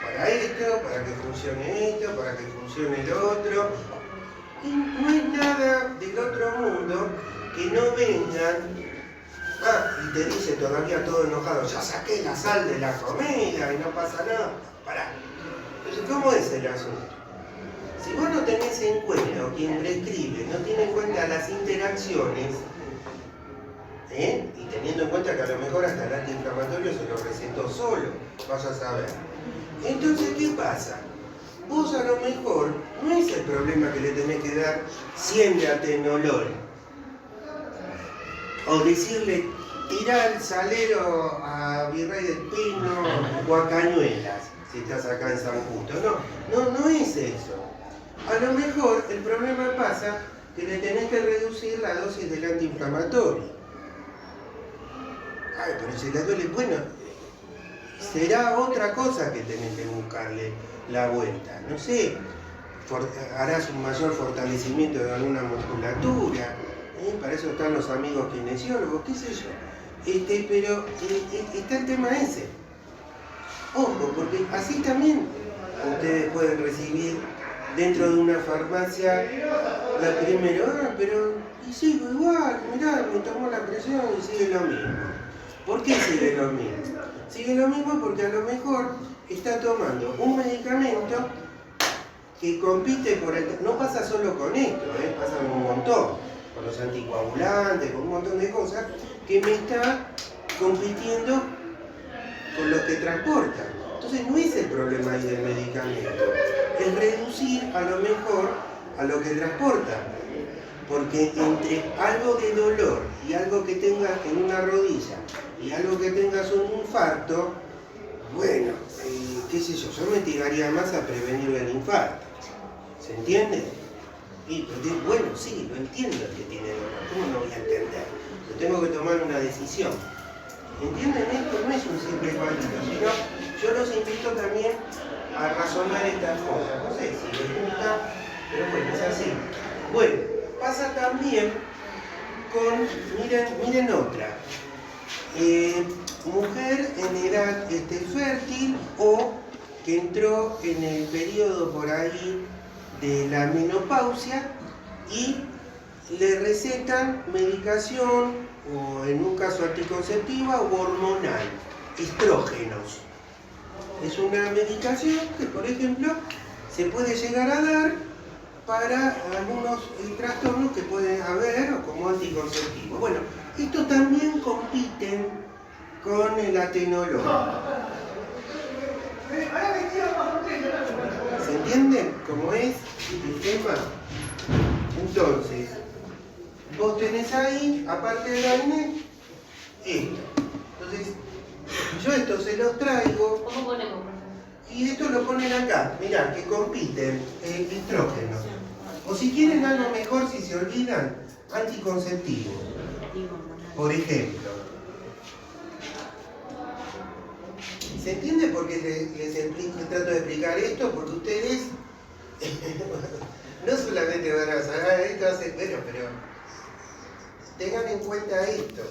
Para esto, para que funcione esto, para que funcione el otro. no vengan, y te dice todavía todo enojado, ya saqué la sal de la comida y no pasa nada. Pará. Entonces, ¿cómo es el asunto? Si vos no tenés en cuenta, o quien prescribe, no tiene en cuenta las interacciones, y teniendo en cuenta que a lo mejor hasta el antiinflamatorio se lo recetó solo, vaya a saber. Entonces, ¿qué pasa? Vos a lo mejor no es el problema que le tenés que dar 100 de atenolol, o decirle tirar el salero a Virrey del Pino o a Cañuelas, si estás acá en San Justo. No es eso. A lo mejor el problema pasa que le tenés que reducir la dosis del antiinflamatorio. Ay, pero si le duele, bueno, será otra cosa que tenés que buscarle la vuelta. No sé, harás un mayor fortalecimiento de alguna musculatura, para eso están los amigos kinesiólogos, qué sé yo. Pero está el tema ese. Ojo, porque así también ustedes pueden recibir dentro de una farmacia la primera, pero y sigo igual, mirá, me tomó la presión y sigue lo mismo. ¿Por qué sigue lo mismo? Sigue lo mismo porque a lo mejor está tomando un medicamento que compite por el... No pasa solo con esto, pasa con un montón, con los anticoagulantes, con un montón de cosas, que me está compitiendo con lo que transporta. Entonces no es el problema ahí del medicamento, es reducir a lo mejor a lo que transporta. Porque entre algo de dolor y algo que tengas en una rodilla y algo que tengas un infarto, bueno, qué sé yo me tiraría más a prevenir el infarto. ¿Se entiende? Y bueno, sí, lo entiendo el que tiene dolor. ¿Cómo no voy a entender? Yo tengo que tomar una decisión. ¿Entienden? Esto no es un simple cuadrito, sino yo los invito también a razonar estas cosas. No sé si les gusta, pero bueno, es así. Bueno, pasa también con, miren otra. Mujer en edad fértil o que entró en el periodo por ahí de la menopausia y le recetan medicación o en un caso anticonceptiva o hormonal, estrógenos. Es una medicación que, por ejemplo, se puede llegar a dar para algunos trastornos que pueden haber como anticonceptivos. Bueno, estos también compiten con el atenolol. ¿Se entiende cómo es el tema? Entonces, vos tenés ahí, aparte del AINE, esto. Entonces, yo esto se los traigo. ¿Cómo ponemos? Y esto lo ponen acá, mirá, que compiten estrógenos. O si quieren algo mejor, si se olvidan, anticonceptivos. Por ejemplo. ¿Se entiende por qué les trato de explicar esto? Porque ustedes no solamente van a saber esto, bueno, pero tengan en cuenta esto.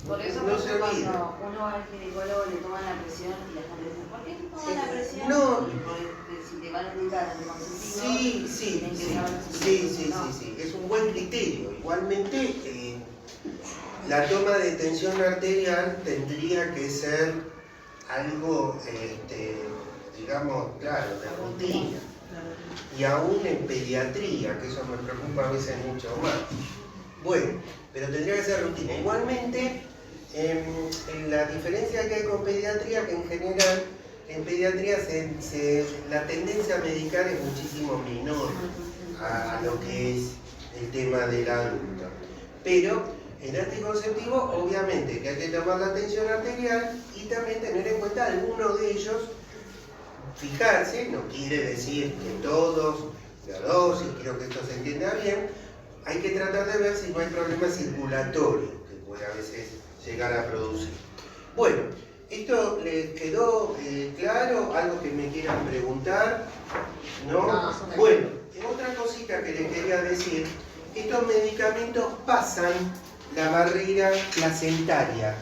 Por eso no se olviden. Cuando uno al ginecólogo le toman la presión y la gente dice, ¿por qué te toman la presión? No. Porque si te van a indicar anticonceptivo, sí, es un buen criterio. Igualmente, la toma de tensión arterial tendría que ser algo, digamos, claro, de rutina. Y aún en pediatría, que eso me preocupa a veces mucho más. Bueno, pero tendría que ser rutina. Igualmente, en la diferencia que hay con pediatría, que en general en pediatría la tendencia a medicar es muchísimo menor a lo que es el tema del adulto. Pero en anticonceptivo, obviamente, que hay que tomar la tensión arterial y también tener en cuenta algunos de ellos, fijarse, no quiere decir que todos, la dosis, creo que esto se entienda bien, hay que tratar de ver si no hay problemas circulatorios que puede a veces llegar a producir. Bueno, ¿esto les quedó claro? ¿Algo que me quieran preguntar? ¿No? Bueno, otra cosita que les quería decir, estos medicamentos pasan la barrera placentaria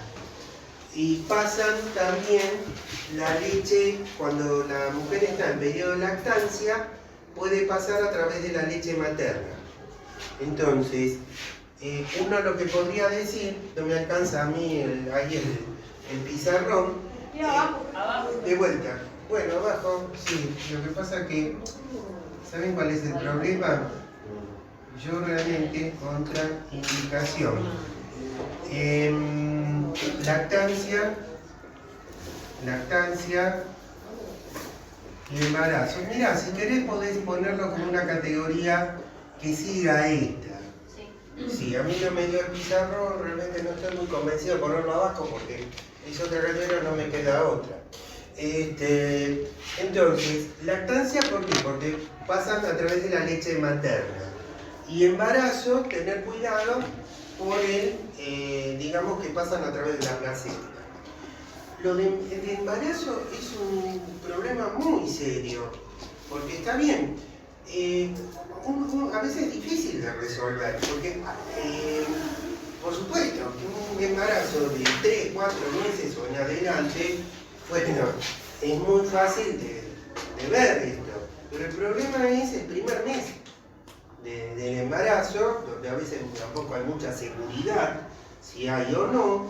y pasan también la leche, cuando la mujer está en periodo de lactancia, puede pasar a través de la leche materna. Entonces, uno lo que podría decir, no me alcanza a mí ahí el pizarrón, de vuelta. Bueno, abajo, sí, lo que pasa que, ¿saben cuál es el problema? Yo realmente, contraindicación. Lactancia y embarazo. Mirá, si querés podés ponerlo como una categoría que siga esta. Sí, a mí no me dio el pizarrón, realmente no estoy muy convencido de ponerlo abajo porque es otra categoría, no me queda otra. Entonces, lactancia, ¿por qué? Porque pasan a través de la leche materna. Y embarazo, tener cuidado por digamos que pasan a través de la placenta. Lo de embarazo es un problema muy serio, porque está bien, a veces es difícil de resolver, porque por supuesto que un embarazo de 3, 4 meses o en adelante, bueno, es muy fácil de ver esto, pero el problema es el primer mes del embarazo, donde a veces tampoco hay mucha seguridad si hay o no,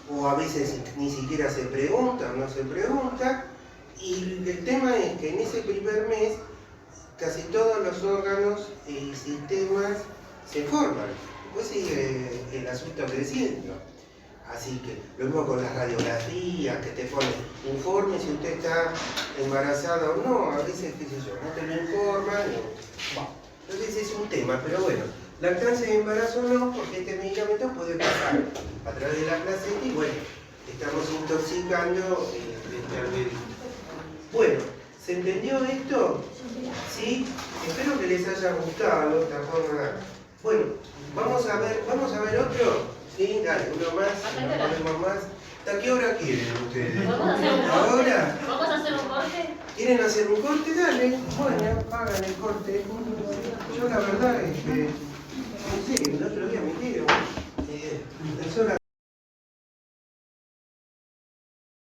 o a veces ni siquiera se pregunta o no se pregunta, y el tema es que en ese primer mes casi todos los órganos y sistemas se forman, después sigue el asunto creciendo. Así que lo mismo con las radiografías que te ponen informe si usted está embarazada o no, a veces qué sé yo, no te lo informan, entonces es un tema, pero bueno, lactancia y embarazo no, porque este medicamento puede pasar a través de la placenta y bueno, estamos intoxicando este alveolito. Bueno, ¿se entendió esto? ¿Sí? Espero que les haya gustado esta forma. Bueno, vamos a ver otro. Sí, dale, uno más, no ponemos más. ¿Hasta qué hora quieren ustedes? ¿Ahora? ¿Vamos a hacer un corte? ¿Quieren hacer un corte? Dale, bueno, hagan el corte. Yo la verdad es que